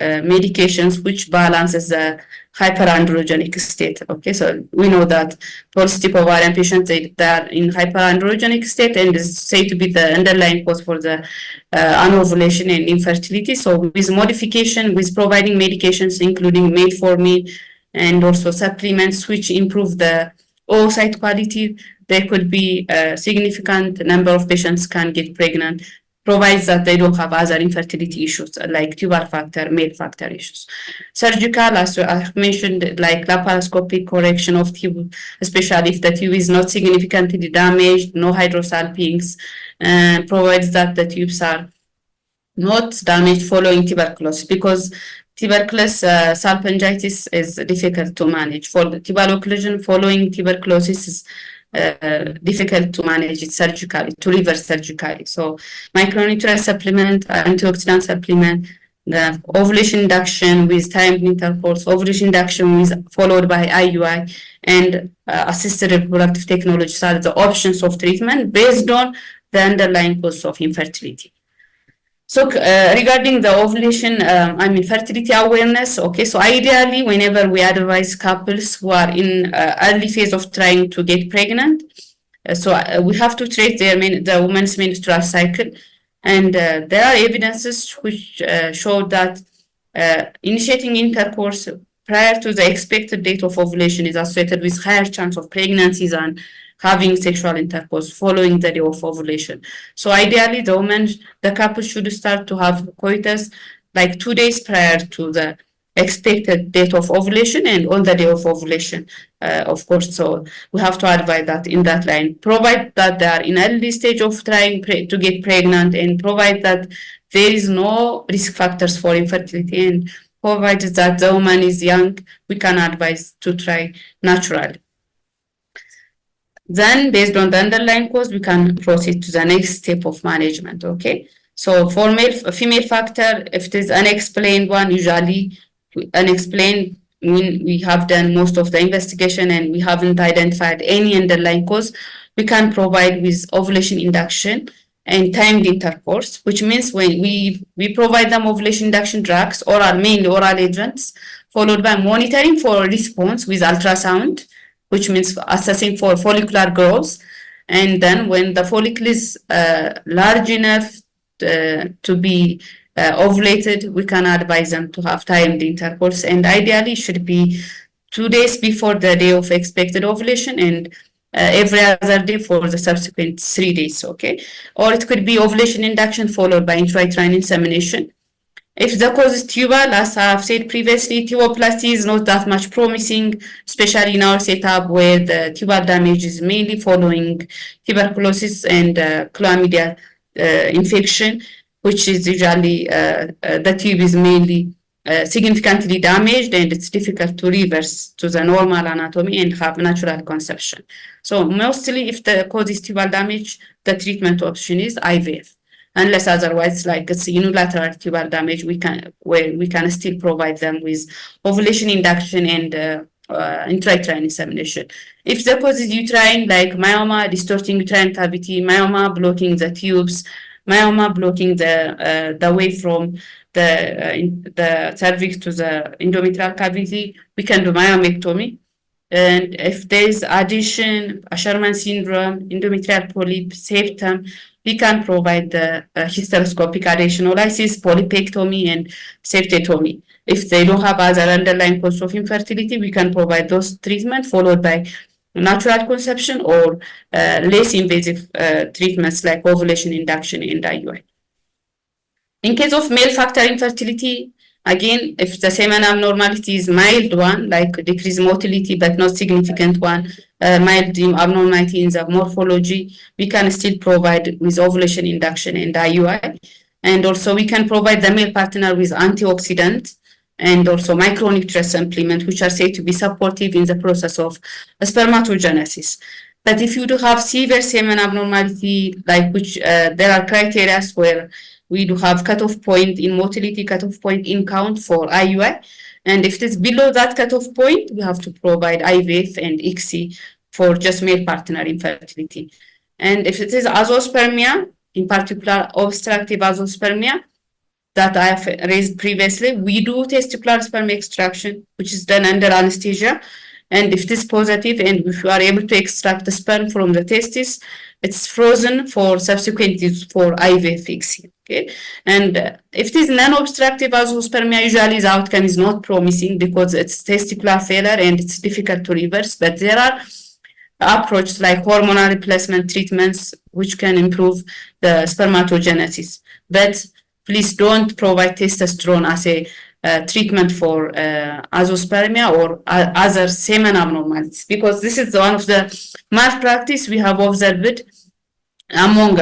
medications which balances the hyperandrogenic state. Okay, so we know that polycystic ovarian patients, they are in hyperandrogenic state, and is said to be the underlying cause for the anovulation and infertility. So with modification, with providing medications including metformin and also supplements which improve the oocyte quality, there could be a significant number of patients can get pregnant provides that they don't have other infertility issues like tubal factor, male factor issues. Surgical, as I mentioned, like laparoscopic correction of tube, especially if the tube is not significantly damaged, no hydrosalpinx, provides that the tubes are not damaged following tuberculosis, because tuberculosis salpingitis is difficult to manage. For the tubal occlusion following tuberculosis is difficult to manage it surgically, to reverse surgically. So micronutrient supplement, antioxidant supplement, the ovulation induction with timed intercourse, ovulation induction with followed by IUI, and assisted reproductive technologies are the options of treatment based on the underlying cause of infertility. So regarding the ovulation, fertility awareness, okay, so ideally, whenever we advise couples who are in early phase of trying to get pregnant, we have to trace the woman's menstrual cycle. And there are evidences which show that initiating intercourse prior to the expected date of ovulation is associated with higher chance of pregnancies and having sexual intercourse following the day of ovulation. So ideally, the couple should start to have coitus like 2 days prior to the expected date of ovulation and on the day of ovulation, of course. So we have to advise that in that line, provide that they are in early stage of trying to get pregnant, and provide that there is no risk factors for infertility, and provided that the woman is young, we can advise to try naturally. Then, based on the underlying cause, we can proceed to the next step of management, okay? So for female factor, if it is unexplained one, usually unexplained, we have done most of the investigation and we haven't identified any underlying cause, we can provide with ovulation induction and timed intercourse, which means when we provide them ovulation induction drugs, mainly oral agents, followed by monitoring for response with ultrasound, which means assessing for follicular growth. And then when the follicle is large enough to be ovulated, we can advise them to have timed intercourse, and ideally should be 2 days before the day of expected ovulation and every other day for the subsequent 3 days, okay? Or it could be ovulation induction followed by intrauterine insemination. If the cause is tubal, as I've said previously, tuboplasty is not that much promising, especially in our setup where the tubal damage is mainly following tuberculosis and chlamydia infection, which is usually the tube is mainly significantly damaged, and it's difficult to reverse to the normal anatomy and have natural conception. So mostly if the cause is tubal damage, the treatment option is IVF. Unless otherwise, like it's unilateral tubal damage, we can still provide them with ovulation induction and intrauterine insemination. If the cause is uterine, like myoma, distorting uterine cavity, myoma blocking the tubes, myoma blocking the way from the cervix to the endometrial cavity, we can do myomectomy. And if there is addition, Asherman syndrome, endometrial polyp, septum, we can provide the hysteroscopic additionolysis, polypectomy, and septectomy. If they don't have other underlying cause of infertility, we can provide those treatments followed by natural conception or less invasive treatments like ovulation induction and IUI. In case of male factor infertility, again, if the semen abnormality is mild one, like decreased motility but not significant one, mild abnormality in the morphology, we can still provide with ovulation induction and IUI. And also we can provide the male partner with antioxidant and also micronutrient supplement, which are said to be supportive in the process of spermatogenesis. But if you do have severe semen abnormality, like which there are criteria where we do have cutoff point in motility, cutoff point in count for IUI. And if it is below that cutoff point, we have to provide IVF and ICSI for just male partner infertility. And if it is azoospermia, in particular obstructive azoospermia, that I have raised previously, we do testicular sperm extraction, which is done under anesthesia. And if it is positive and if you are able to extract the sperm from the testis, it's frozen for subsequent use for IVF ICSI. Okay, and if it is non-obstructive azoospermia, usually the outcome is not promising because it's testicular failure and it's difficult to reverse. But there are approaches like hormonal replacement treatments, which can improve the spermatogenesis. But please don't provide testosterone as a treatment for azoospermia or other semen abnormalities, because this is one of the malpractice we have observed among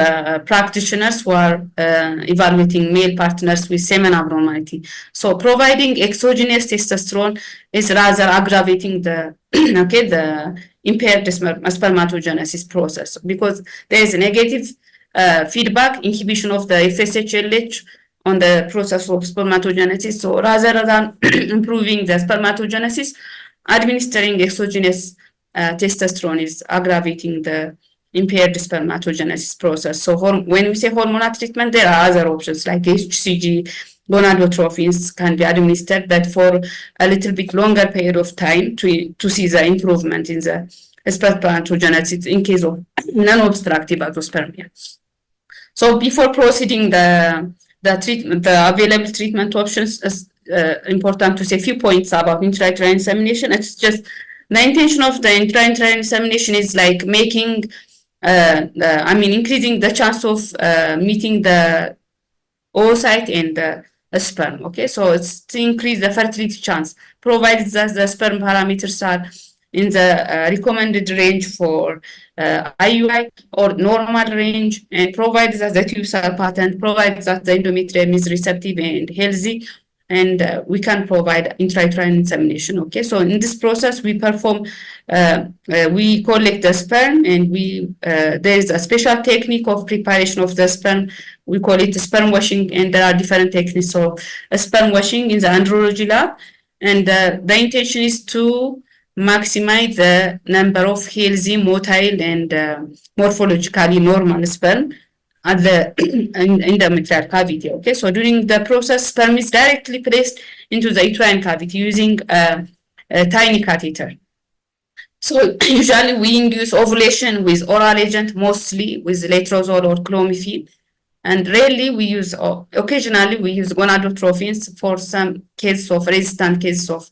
practitioners who are evaluating male partners with semen abnormality. So providing exogenous testosterone is rather aggravating the the impaired spermatogenesis process, because there is a negative feedback inhibition of the FSH/LH on the process of spermatogenesis. So rather than improving the spermatogenesis, administering exogenous testosterone is aggravating the impaired spermatogenesis process. So when we say hormonal treatment, there are other options like HCG, gonadotropins can be administered, but for a little bit longer period of time to see the improvement in the spermatogenesis in case of non-obstructive azoospermia. So before proceeding the available treatment options, is important to say a few points about intrauterine insemination. It's just the intention of the intrauterine insemination is like making increasing the chance of meeting the oocyte and the sperm. Okay, so it's to increase the fertility chance, provided that the sperm parameters are in the recommended range for IUI or normal range, and provided that the tubes are patent, provided that the endometrium is receptive and healthy, and we can provide intrauterine insemination. Okay, so in this process we perform, we collect the sperm, and there is a special technique of preparation of the sperm. We call it sperm washing, and there are different techniques of sperm washing in the andrology lab, and the intention is to maximize the number of healthy, motile, and morphologically normal sperm at the endometrial cavity. Okay, so during the process, sperm is directly placed into the uterine cavity using a tiny catheter. So usually we induce ovulation with oral agent, mostly with letrozole or clomiphene, and rarely we use, occasionally we use gonadotropins for some cases of resistant cases of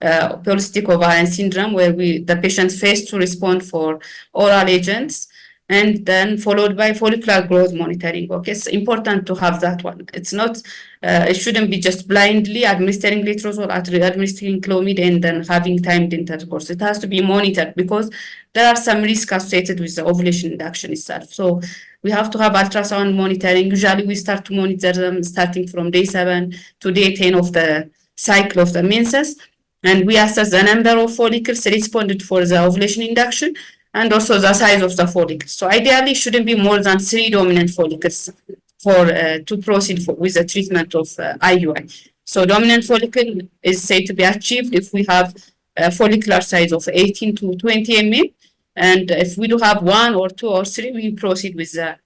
polycystic ovarian syndrome, where the patient fails to respond for oral agents, and then followed by follicular growth monitoring. Okay, it's important to have that one. It's not, it shouldn't be just blindly administering letrozole, administering clomid, and then having timed intercourse. It has to be monitored, because there are some risks associated with the ovulation induction itself. So we have to have ultrasound monitoring. Usually we start to monitor them starting from day 7 to day 10 of the cycle of the menses, and we assess the number of follicles responded for the ovulation induction, and also the size of the follicles. So ideally, it shouldn't be more than 3 dominant follicles to proceed with the treatment of IUI. So dominant follicle is said to be achieved if we have a follicular size of 18 to 20 mm, and if we do have 1 or 2 or 3, we proceed with the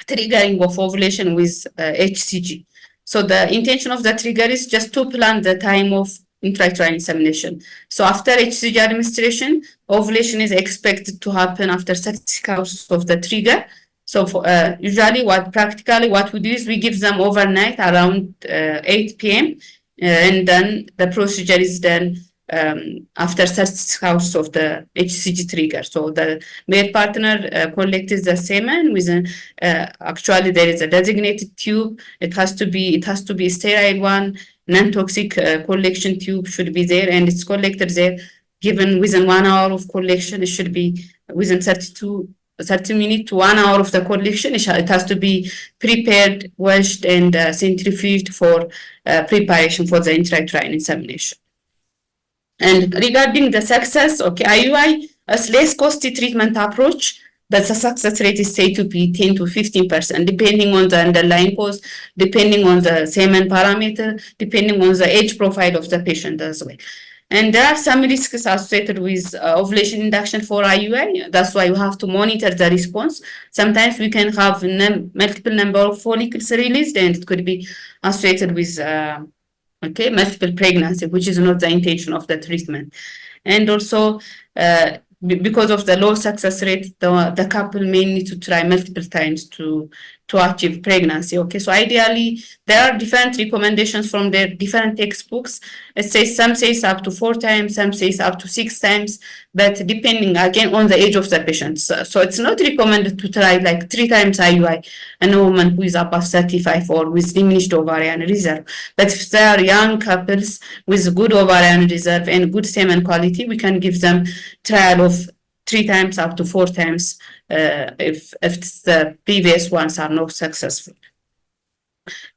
triggering of ovulation with HCG. So the intention of the trigger is just to plan the time of intrauterine insemination. So after HCG administration, ovulation is expected to happen after 36 hours of the trigger. So usually what we do is we give them overnight around 8 p.m. And then the procedure is done after 36 hours of the HCG trigger. So the male partner collects the semen with actually there is a designated tube. It has to be a sterile one. Non-toxic collection tube should be there, and it's collected there. Given within 1 hour of collection, it should be within 30 minutes to 1 hour of the collection. It has to be prepared, washed, and centrifuged for preparation for the intrauterine insemination. And regarding the success, okay, IUI is less costly treatment approach, but the success rate is said to be 10 to 15%, depending on the underlying cause, depending on the semen parameter, depending on the age profile of the patient as well. And there are some risks associated with ovulation induction for IUI. That's why you have to monitor the response. Sometimes we can have multiple number of follicles released, and it could be associated with multiple pregnancy, which is not the intention of the treatment. And also, because of the low success rate, the couple may need to try multiple times to to achieve pregnancy. Okay, so ideally there are different recommendations from their different textbooks. It says some says up to 4 times, some says up to 6 times, but depending again on the age of the patient. So it's not recommended to try like 3 times IUI in a woman who is above 35 or with diminished ovarian reserve. But if they are young couples with good ovarian reserve and good semen quality, we can give them trial of 3 times up to 4 times if the previous ones are not successful.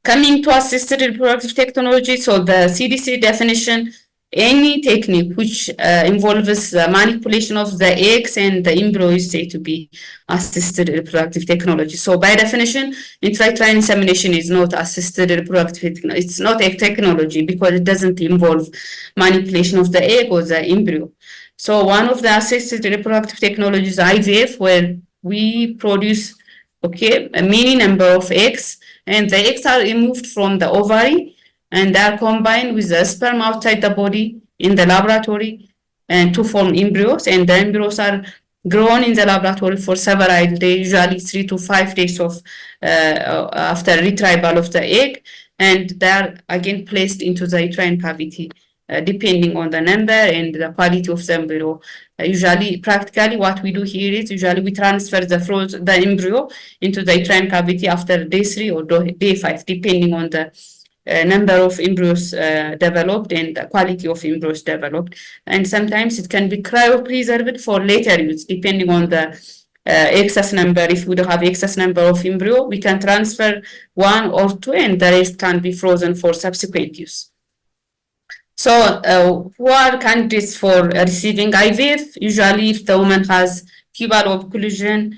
Coming to assisted reproductive technology, so the CDC definition, any technique which involves the manipulation of the eggs and the embryo is said to be assisted reproductive technology. So by definition, intrauterine insemination is not assisted reproductive technology. It's not a technology because it doesn't involve manipulation of the egg or the embryo. So one of the assisted reproductive technologies, IVF, where we produce a many number of eggs, and the eggs are removed from the ovary and they are combined with the sperm outside the body in the laboratory and to form embryos, and the embryos are grown in the laboratory for several days, usually 3 to 5 days of after retrieval of the egg, and they are again placed into the uterine cavity. Depending on the number and the quality of the embryo. Usually, practically, what we do here is usually we transfer the embryo into the uterine cavity after day 3 or day 5, depending on the number of embryos developed and the quality of embryos developed. And sometimes it can be cryopreserved for later use, depending on the excess number. If we don't have excess number of embryo, we can transfer 1 or 2 and the rest can be frozen for subsequent use. So who are candidates for receiving IVF? Usually if the woman has tubal occlusion,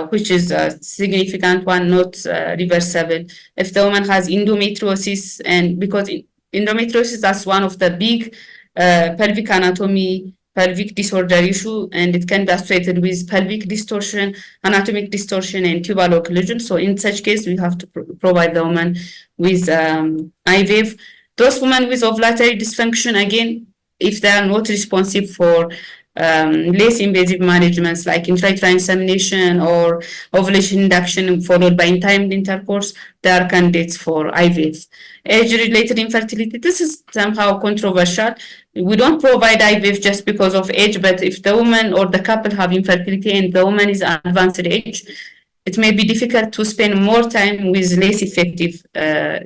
which is a significant one, not reversible. If the woman has endometriosis, and because endometriosis, that's one of the big pelvic anatomy, pelvic disorder issue, and it can be associated with pelvic distortion, anatomic distortion, and tubal occlusion. So in such case, we have to provide the woman with IVF. Those women with ovulatory dysfunction, again, if they are not responsive for less invasive managements like intrauterine insemination or ovulation induction followed by timed intercourse, they are candidates for IVF. Age-related infertility, this is somehow controversial. We don't provide IVF just because of age, but if the woman or the couple have infertility and the woman is advanced age, it may be difficult to spend more time with less effective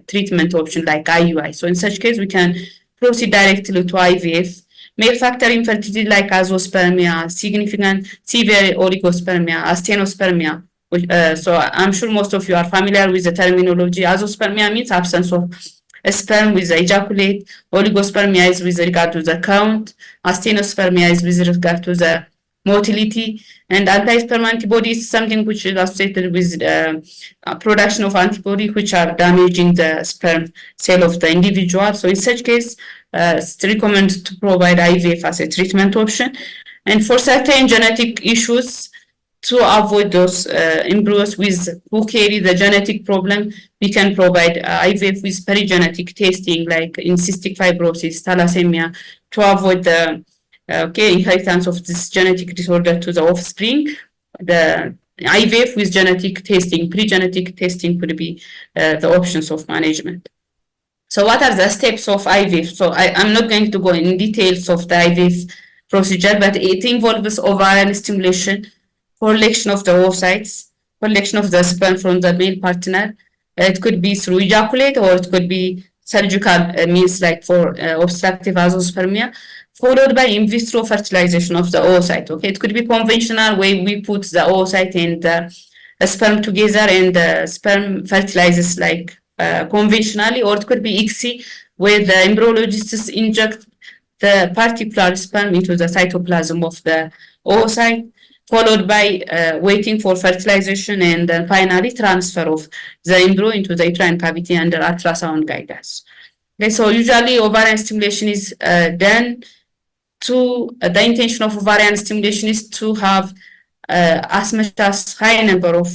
treatment option like IUI. So in such case, we can proceed directly to IVF. Male factor infertility like azoospermia, significant severe oligospermia, astenospermia. So I'm sure most of you are familiar with the terminology. Azoospermia means absence of sperm with the ejaculate. Oligospermia is with regard to the count. Astenospermia is with regard to the motility, and anti-sperm antibody is something which is associated with production of antibody which are damaging the sperm cell of the individual. So in such case, it's recommended to provide IVF as a treatment option. And for certain genetic issues, to avoid those embryos who carry the genetic problem, we can provide IVF with perigenetic testing like in cystic fibrosis, thalassemia, to avoid the inheritance of this genetic disorder to the offspring. The IVF with genetic testing, pre-genetic testing could be the options of management. So what are the steps of IVF? So I'm not going to go in details of the IVF procedure, but it involves ovarian stimulation, collection of the oocytes, collection of the sperm from the male partner. It could be through ejaculate or it could be surgical means like for obstructive azoospermia, followed by in vitro fertilization of the oocyte. Okay, it could be conventional way we put the oocyte and the sperm together and the sperm fertilizes like conventionally, or it could be ICSI where the embryologists inject the particular sperm into the cytoplasm of the oocyte, followed by waiting for fertilization and then finally transfer of the embryo into the uterine cavity under ultrasound guidance. Okay, so usually ovarian stimulation is done to the intention of ovarian stimulation is to have as much as high number of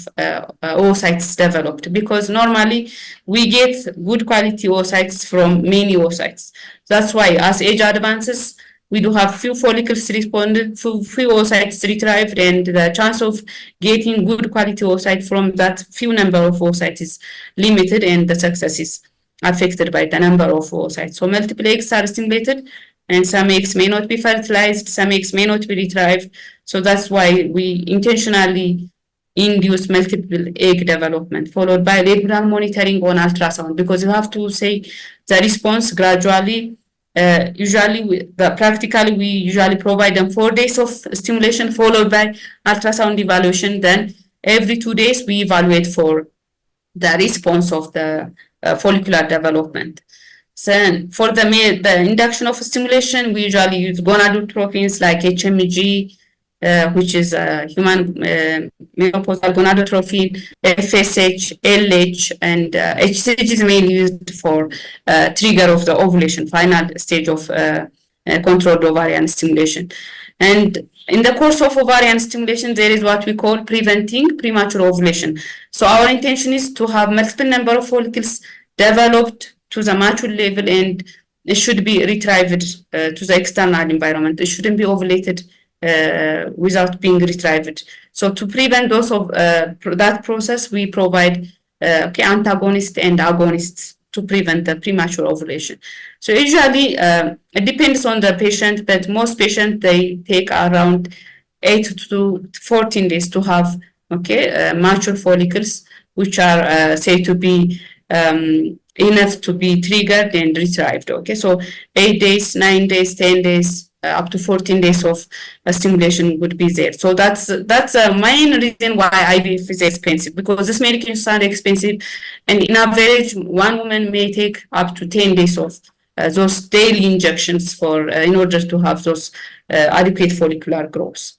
oocytes developed, because normally we get good quality oocytes from many oocytes. That's why as age advances, we do have few follicles responded, few oocytes retrieved, and the chance of getting good quality oocyte from that few number of oocytes is limited, and the success is affected by the number of oocytes. So multiple eggs are stimulated, and some eggs may not be fertilized, some eggs may not be retrieved. So that's why we intentionally induce multiple egg development, followed by regular monitoring on ultrasound, because you have to say the response gradually. Practically, we usually provide them 4 days of stimulation, followed by ultrasound evaluation. Then every 2 days, we evaluate for the response of the follicular development. So for the induction of stimulation, we usually use gonadotropins like HMG, which is a human menopausal gonadotropin, FSH, LH, and HCG is mainly used for trigger of the ovulation, final stage of controlled ovarian stimulation. And in the course of ovarian stimulation, there is what we call preventing premature ovulation. So our intention is to have multiple number of follicles developed to the mature level, and it should be retrieved to the external environment. It shouldn't be ovulated without being retrieved. So to prevent those of that process, we provide antagonists and agonists to prevent the premature ovulation. So usually it depends on the patient, but most patients, they take around 8 to 14 days to have mature follicles, which are said to be enough to be triggered and retrieved. Okay, so 8 days, 9 days, 10 days, up to 14 days of stimulation would be there. So that's a main reason why IVF is expensive, because this medications are expensive, and in average, one woman may take up to 10 days of those daily injections for in order to have those adequate follicular growth.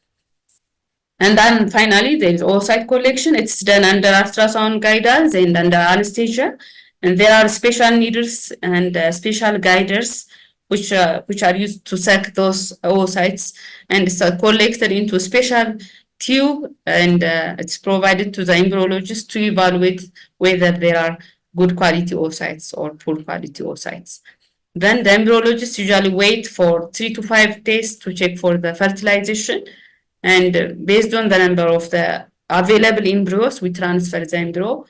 And then finally, there is oocyte collection. It's done under ultrasound guidance and under anesthesia. And there are special needles and special guiders which are used to suck those oocytes, and it's collected into a special tube, and it's provided to the embryologist to evaluate whether there are good quality oocytes or poor quality oocytes. Then the embryologist usually wait for 3 to 5 days to check for the fertilization, and based on the number of the available embryos, we transfer the embryo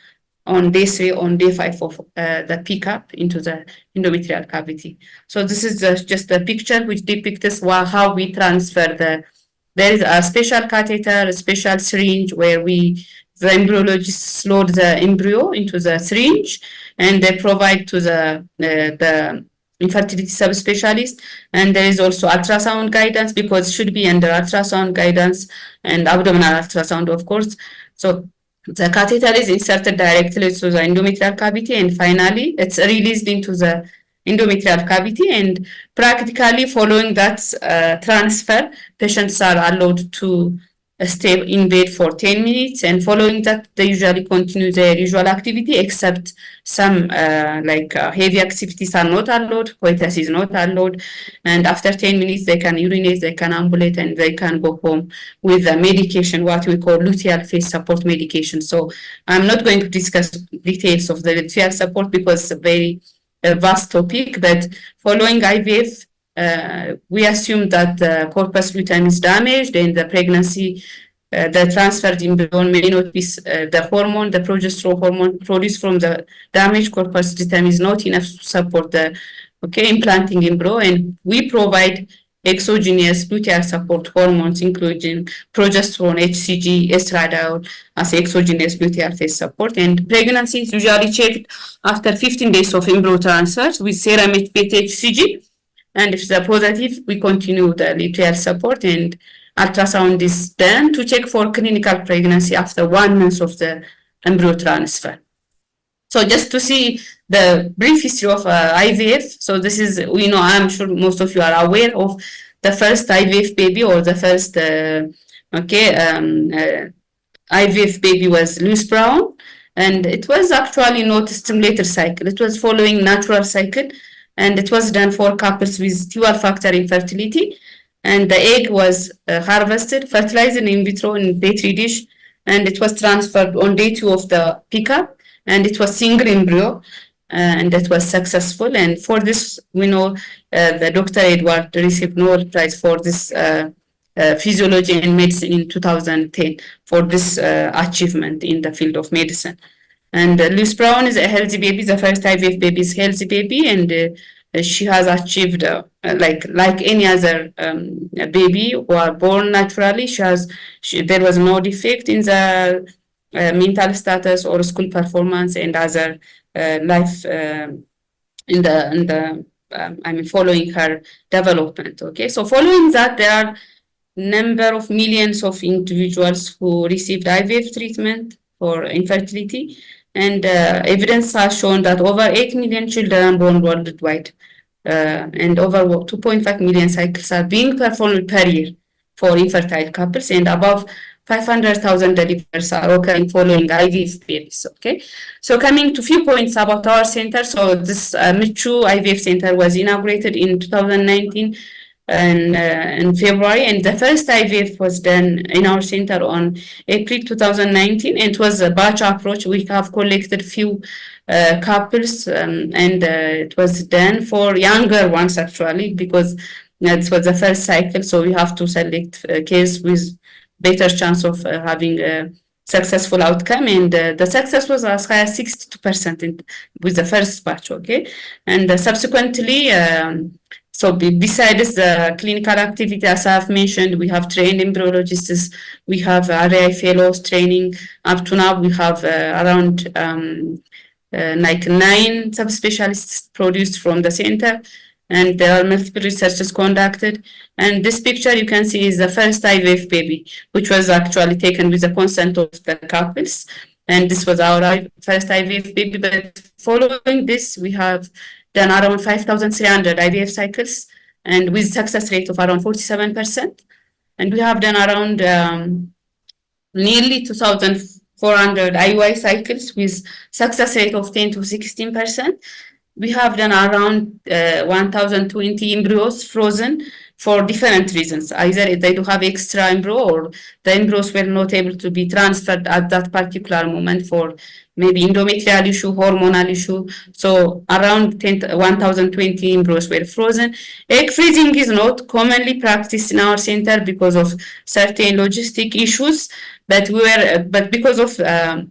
on day 3, on day 5 of the pickup into the endometrial cavity. So this is just a picture which depicts how we transfer there is a special catheter, a special syringe where the embryologists load the embryo into the syringe, and they provide to the infertility subspecialist. And there is also ultrasound guidance, because it should be under ultrasound guidance and abdominal ultrasound, of course. So the catheter is inserted directly to the endometrial cavity, and finally it's released into the endometrial cavity. And practically following that transfer, patients are allowed to stay in bed for 10 minutes, and following that they usually continue their usual activity, except some heavy activities are not allowed, coitus is not allowed, and after 10 minutes they can urinate, they can ambulate, and they can go home with the medication, what we call luteal phase support medication. So I'm not going to discuss details of the luteal support because it's a very vast topic, but following IVF, we assume that the corpus luteum is damaged, and the pregnancy, the transferred embryo may not be, the hormone, the progesterone hormone produced from the damaged corpus luteum is not enough to support the implanting embryo, and we provide exogenous luteal support hormones, including progesterone, HCG, estradiol, as exogenous luteal phase support. And pregnancy is usually checked after 15 days of embryo transfers with serum HCG. And if they're positive, we continue the luteal support, and ultrasound is done to check for clinical pregnancy after 1 month of the embryo transfer. So just to see the brief history of IVF. So this is, I'm sure most of you are aware of the first IVF baby, or the first IVF baby was Louis Brown, and it was actually not a stimulator cycle. It was following natural cycle, and it was done for couples with dual factor infertility. And the egg was harvested, fertilized in vitro in petri dish, and it was transferred on day 2 of the pickup, and it was single embryo. and that was successful. And for this, we know the Dr. Edward received Nobel Prize for this physiology and medicine in 2010 for this achievement in the field of medicine. And Luce Brown is a healthy baby, the first IVF baby is healthy baby, and she has achieved like any other baby who are born naturally. There was no defect in the mental status or school performance and other life in the following her development. Okay, so following that, there are number of millions of individuals who received IVF treatment for infertility, and evidence has shown that over 8 million children are born worldwide, and over 2.5 million cycles are being performed per year for infertile couples, and above 500,000 deliveries are occurring following IVF babies. Okay, so coming to few points about our center. So this Michu IVF center was inaugurated in 2019 in February, and the first IVF was done in our center on April 2019, and it was a batch approach. We have collected few couples, and it was done for younger ones actually, because it was the first cycle, so we have to select a case with better chance of having a successful outcome, and the success was as high as 62% with the first batch. Okay, and subsequently, so besides the clinical activity, as I've mentioned, we have trained embryologists, we have RAI fellows training. Up to now, we have around like 9 subspecialists produced from the center, and there are multiple researches conducted. And this picture you can see is the first IVF baby, which was actually taken with the consent of the couples. And this was our first IVF baby. But following this, we have done around 5,300 IVF cycles, and with success rate of around 47%. And we have done around nearly 2,400 IUI cycles with success rate of 10 to 16%. We have done around 1,020 embryos frozen for different reasons. Either they do have extra embryo, or the embryos were not able to be transferred at that particular moment for maybe endometrial issue, hormonal issue. So around 1,020 embryos were frozen. Egg freezing is not commonly practiced in our center because of certain logistic issues, but because of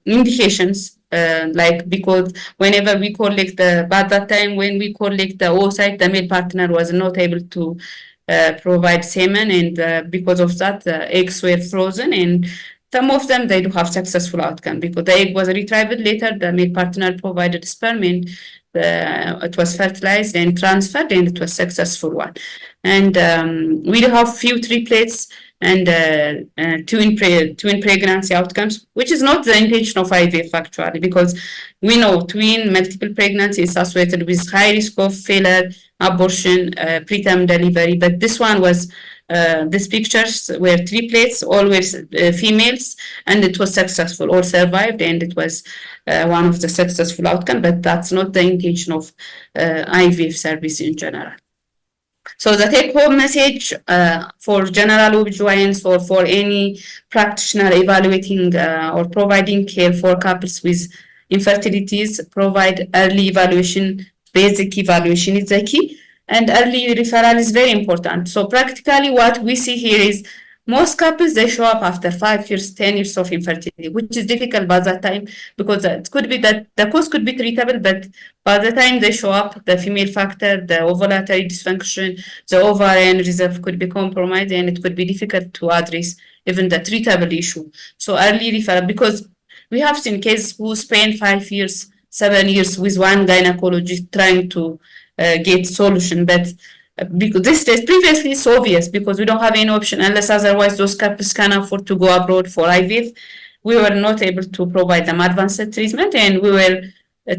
indications. Because whenever we collect at that time when we collect the oocyte, the male partner was not able to provide semen, and because of that, the eggs were frozen, and some of them they do have successful outcome because the egg was retrieved later. The male partner provided sperm, and it was fertilized and transferred, and it was successful one. And we do have few triplets and twin pregnancy outcomes, which is not the intention of IVF actually, because we know twin multiple pregnancy is associated with high risk of failure, abortion, preterm delivery. But this one was, these pictures were triplets, always females, and it was successful, all survived, and it was one of the successful outcome. But that's not the intention of IVF service in general. So the take-home message for general OBGYNs or for any practitioner evaluating or providing care for couples with infertilities, provide early evaluation. Basic evaluation is the key, and early referral is very important. So practically what we see here is most couples, they show up after 5 years, 10 years of infertility, which is difficult by that time, because it could be that the cause could be treatable, but by the time they show up, the female factor, the ovulatory dysfunction, the ovarian reserve could be compromised, and it could be difficult to address even the treatable issue. So early referral, because we have seen cases who spend 5 years, 7 years with one gynecologist trying to get solution, but because this is previously it's obvious, because we don't have any option unless otherwise those couples can afford to go abroad for IVF. We were not able to provide them advanced treatment, and we were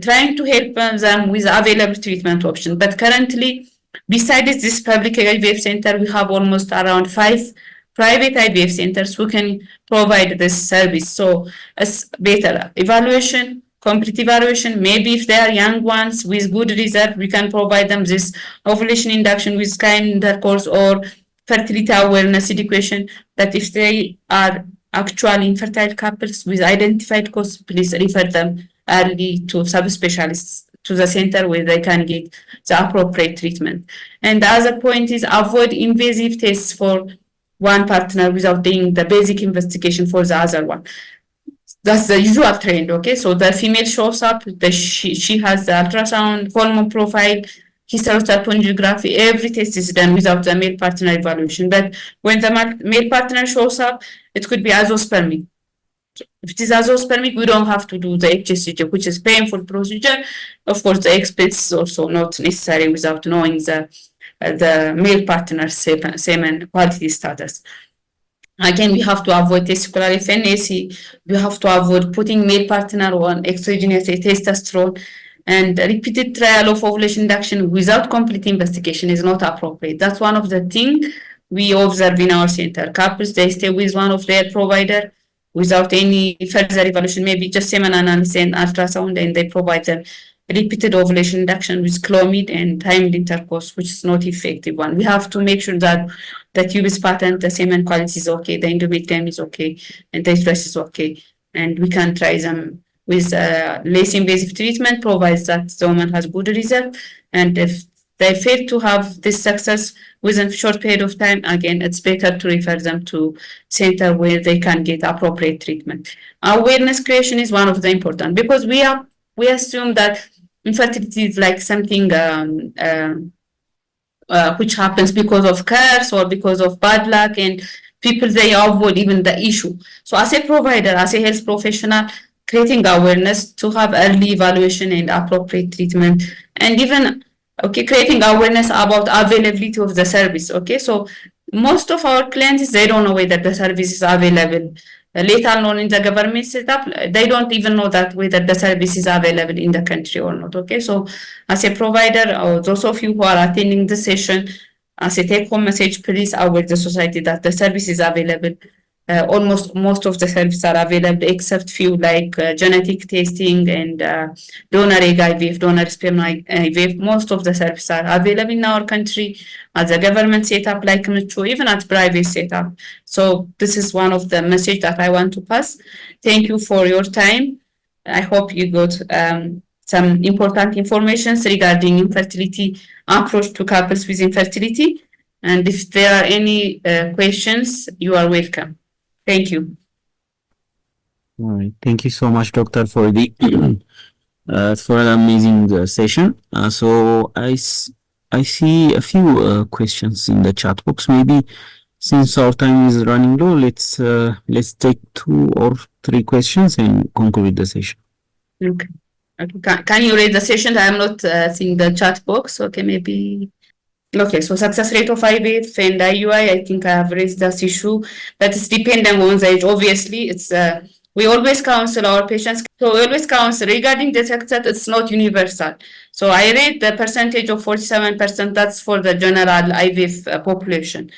trying to help them with available treatment options. But currently, besides this public IVF center, we have almost around 5 private IVF centers who can provide this service. So it's better evaluation, complete evaluation. Maybe if they are young ones with good result, we can provide them this ovulation induction with sky intercourse or fertility awareness education. But if they are actually infertile couples with identified cause, please refer them early to subspecialists to the center where they can get the appropriate treatment. And the other point is avoid invasive tests for one partner without doing the basic investigation for the other one. That's the usual trend, okay? So the female shows up, she has the ultrasound, hormone profile, hysterosalpingography, every test is done without the male partner evaluation. But when the male partner shows up, it could be azoospermic. If it is azoospermic, we don't have to do the HSCG, which is painful procedure. Of course, the expense is also not necessary without knowing the male partner semen quality status. Again, we have to avoid testicular FNAC. We have to avoid putting male partner on exogenous testosterone. And repeated trial of ovulation induction without complete investigation is not appropriate. That's one of the things we observe in our center. Couples, they stay with one of their provider without any further evaluation, maybe just semen analysis and ultrasound, and they provide them repeated ovulation induction with clomid and timed intercourse, which is not effective one. We have to make sure that the tube is patent, the semen quality is okay, the endometrium is okay, and the uterus is okay, and we can try them with less invasive treatment, provides that the woman has good result. And if they fail to have this success within a short period of time, again, it's better to refer them to center where they can get appropriate treatment. Awareness creation is one of the important, because we assume that infertility is like something which happens because of curse or because of bad luck, and people, they avoid even the issue. So as a provider, as a health professional, creating awareness to have early evaluation and appropriate treatment, and even creating awareness about availability of the service. So most of our clients, they don't know whether the service is available. Later on in the government setup, they don't even know that whether the service is available in the country or not. So as a provider, or those of you who are attending the session, as a take-home message, please aware the society that the service is available. Almost most of the services are available, except few like genetic testing and donor egg IVF, donor sperm IVF. Most of the services are available in our country as a government setup, like Metro, even at private setup. So this is one of the message that I want to pass. Thank you for your time. I hope you got some important information regarding infertility approach to couples with infertility. And if there are any questions, you are welcome. Thank you. All right. Thank you so much, Doctor, for the for an amazing session. So I see a few questions in the chat box. Maybe since our time is running low, let's take 2 or 3 questions and conclude the session. Okay. Can you read the session? I am not seeing the chat box. Okay, maybe. Okay, so success rate of IVF and IUI, I think I have raised this issue, but it's dependent on the age. Obviously, it's we always counsel our patients. So we always counsel regarding the success, it's not universal. So I read the percentage of 47%, that's for the general IVF population.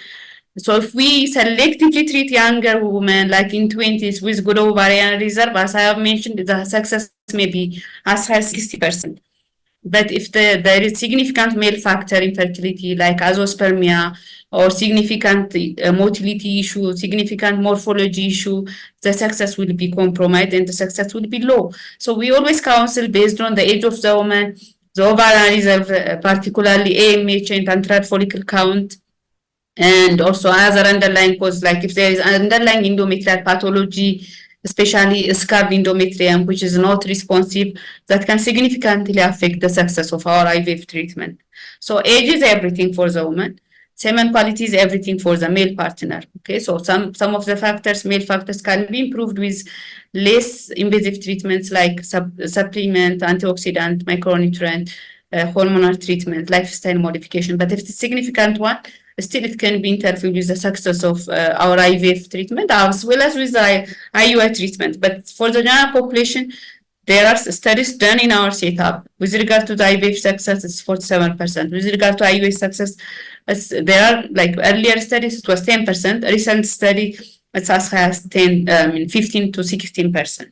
So if we selectively treat younger women, like in 20s, with good ovarian reserve, as I have mentioned, the success may be as high as 60%. But if there is significant male factor infertility, like azoospermia, or significant motility issue, significant morphology issue, the success will be compromised and the success will be low. So we always counsel based on the age of the woman, the ovarian reserve, particularly AMH and antral follicle count, and also other underlying cause, like if there is underlying endometrial pathology, especially scarred endometrium, which is not responsive, that can significantly affect the success of our IVF treatment. So age is everything for the woman. Semen quality is everything for the male partner. So some of the factors, male factors, can be improved with less invasive treatments like supplement, antioxidant, micronutrient, hormonal treatment, lifestyle modification. But if it's a significant one, still it can be interfered with the success of our IVF treatment, as well as with the IUI treatment. But for the general population, there are studies done in our setup. With regard to the IVF success, it's 47%. With regard to IUI success, there are like earlier studies, it was 10%. A recent study, it's as high as 15 to 16%.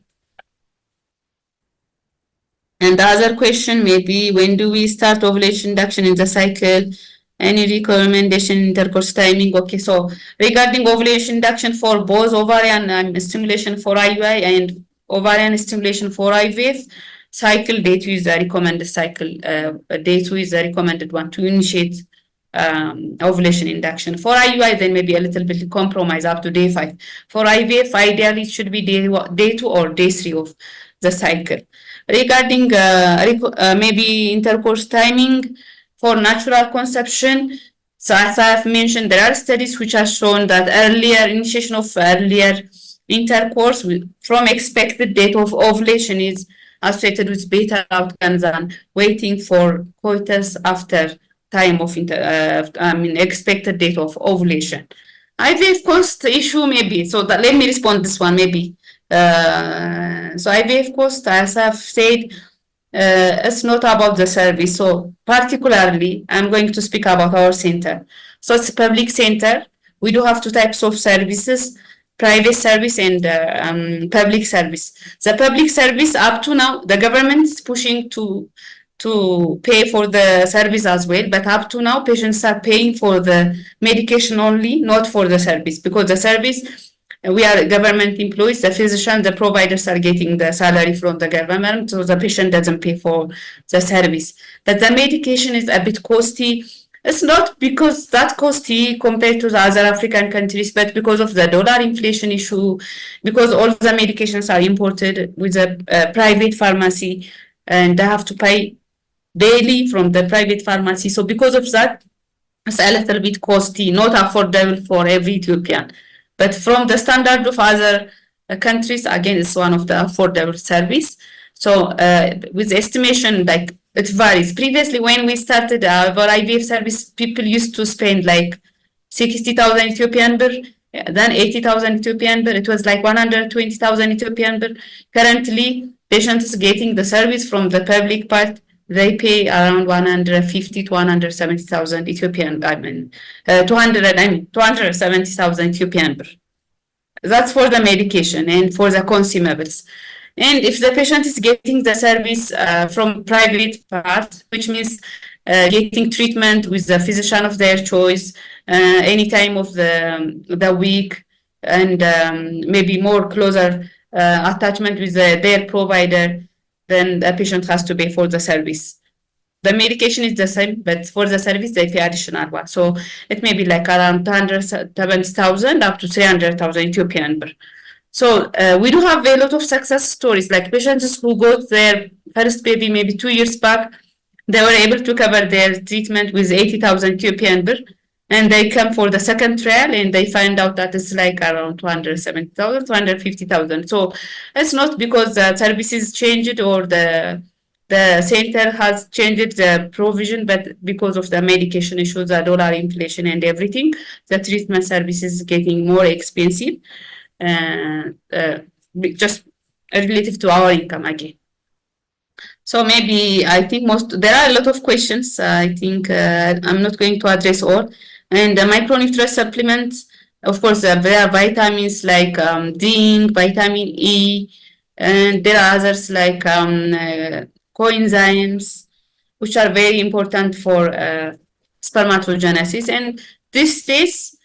And the other question may be, when do we start ovulation induction in the cycle? Any recommendation intercourse timing? Okay, so regarding ovulation induction for both ovarian stimulation for IUI and ovarian stimulation for IVF, cycle. Day 2 is the recommended cycle. Day 2 is the recommended one to initiate ovulation induction. For IUI, then maybe a little bit compromise up to day 5. For IVF, ideally it should be day 2 or day 3 of the cycle. Regarding maybe intercourse timing for natural conception, so as I have mentioned, there are studies which have shown that initiation of earlier intercourse from expected date of ovulation is associated with better outcomes than waiting for coitus after time of expected date of ovulation. IVF cost issue maybe. So let me respond this one maybe. So IVF cost, as I've said, it's not about the service. So particularly, I'm going to speak about our center. So it's a public center. We do have two types of services: private service and public service. The public service, up to now, the government is pushing to pay for the service as well, but up to now, patients are paying for the medication only, not for the service, because the service, we are government employees, the physician, the providers are getting the salary from the government, so the patient doesn't pay for the service. But the medication is a bit costly. It's not because that costly compared to the other African countries, but because of the dollar inflation issue, because all the medications are imported with a private pharmacy, and they have to pay daily from the private pharmacy. So because of that, it's a little bit costly, not affordable for every Ethiopian. But from the standard of other countries, again, it's one of the affordable service. So with estimation, like it varies. Previously, when we started our IVF service, people used to spend like 60,000 Ethiopian birr, then 80,000 Ethiopian birr. It was like 120,000 Ethiopian birr. Currently, patients getting the service from the public part, they pay around 150 to 170,000 Ethiopian, 270,000 Ethiopian birr. That's for the medication and for the consumables. And if the patient is getting the service from private part, which means getting treatment with the physician of their choice any time of the week, and maybe more closer attachment with their provider, then the patient has to pay for the service. The medication is the same, but for the service, they pay additional one. So it may be like around 270,000 up to 300,000 Ethiopian birr. So we do have a lot of success stories, like patients who got their first baby maybe 2 years back. They were able to cover their treatment with 80,000 Ethiopian birr, and they come for the second trial and they find out that it's like around 270,000, 250,000. So it's not because the services changed or the center has changed the provision, but because of the medication issues, the dollar inflation and everything, the treatment service is getting more expensive, just relative to our income again. So maybe I think there are a lot of questions. I think I'm not going to address all. And the micronutrient supplements, of course, there are vitamins like zinc, vitamin E, and there are others like coenzymes, which are very important for spermatogenesis. And these days,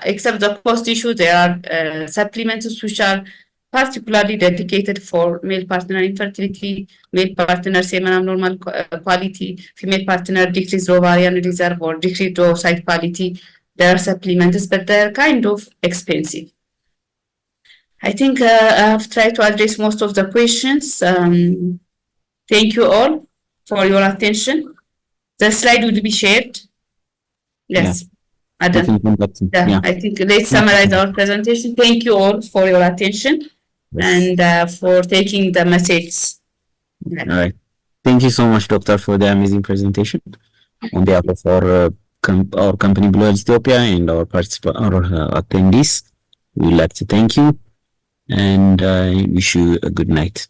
except the cost issue, there are supplements which are particularly dedicated for male partner infertility, male partner semen abnormal quality, female partner decreased ovarian reserve or decreased oocyte quality. There are supplements, but they're kind of expensive. I think I've tried to address most of the questions. Thank you all for your attention. The slide will be shared. Yes. Adam. Yeah, I think let's summarize our presentation. Thank you all for your attention and for taking the message. All right. Thank you so much, Doctor, for the amazing presentation. On behalf of our company, Blue Health Ethiopia, and our attendees, we would like to thank you and wish you a good night.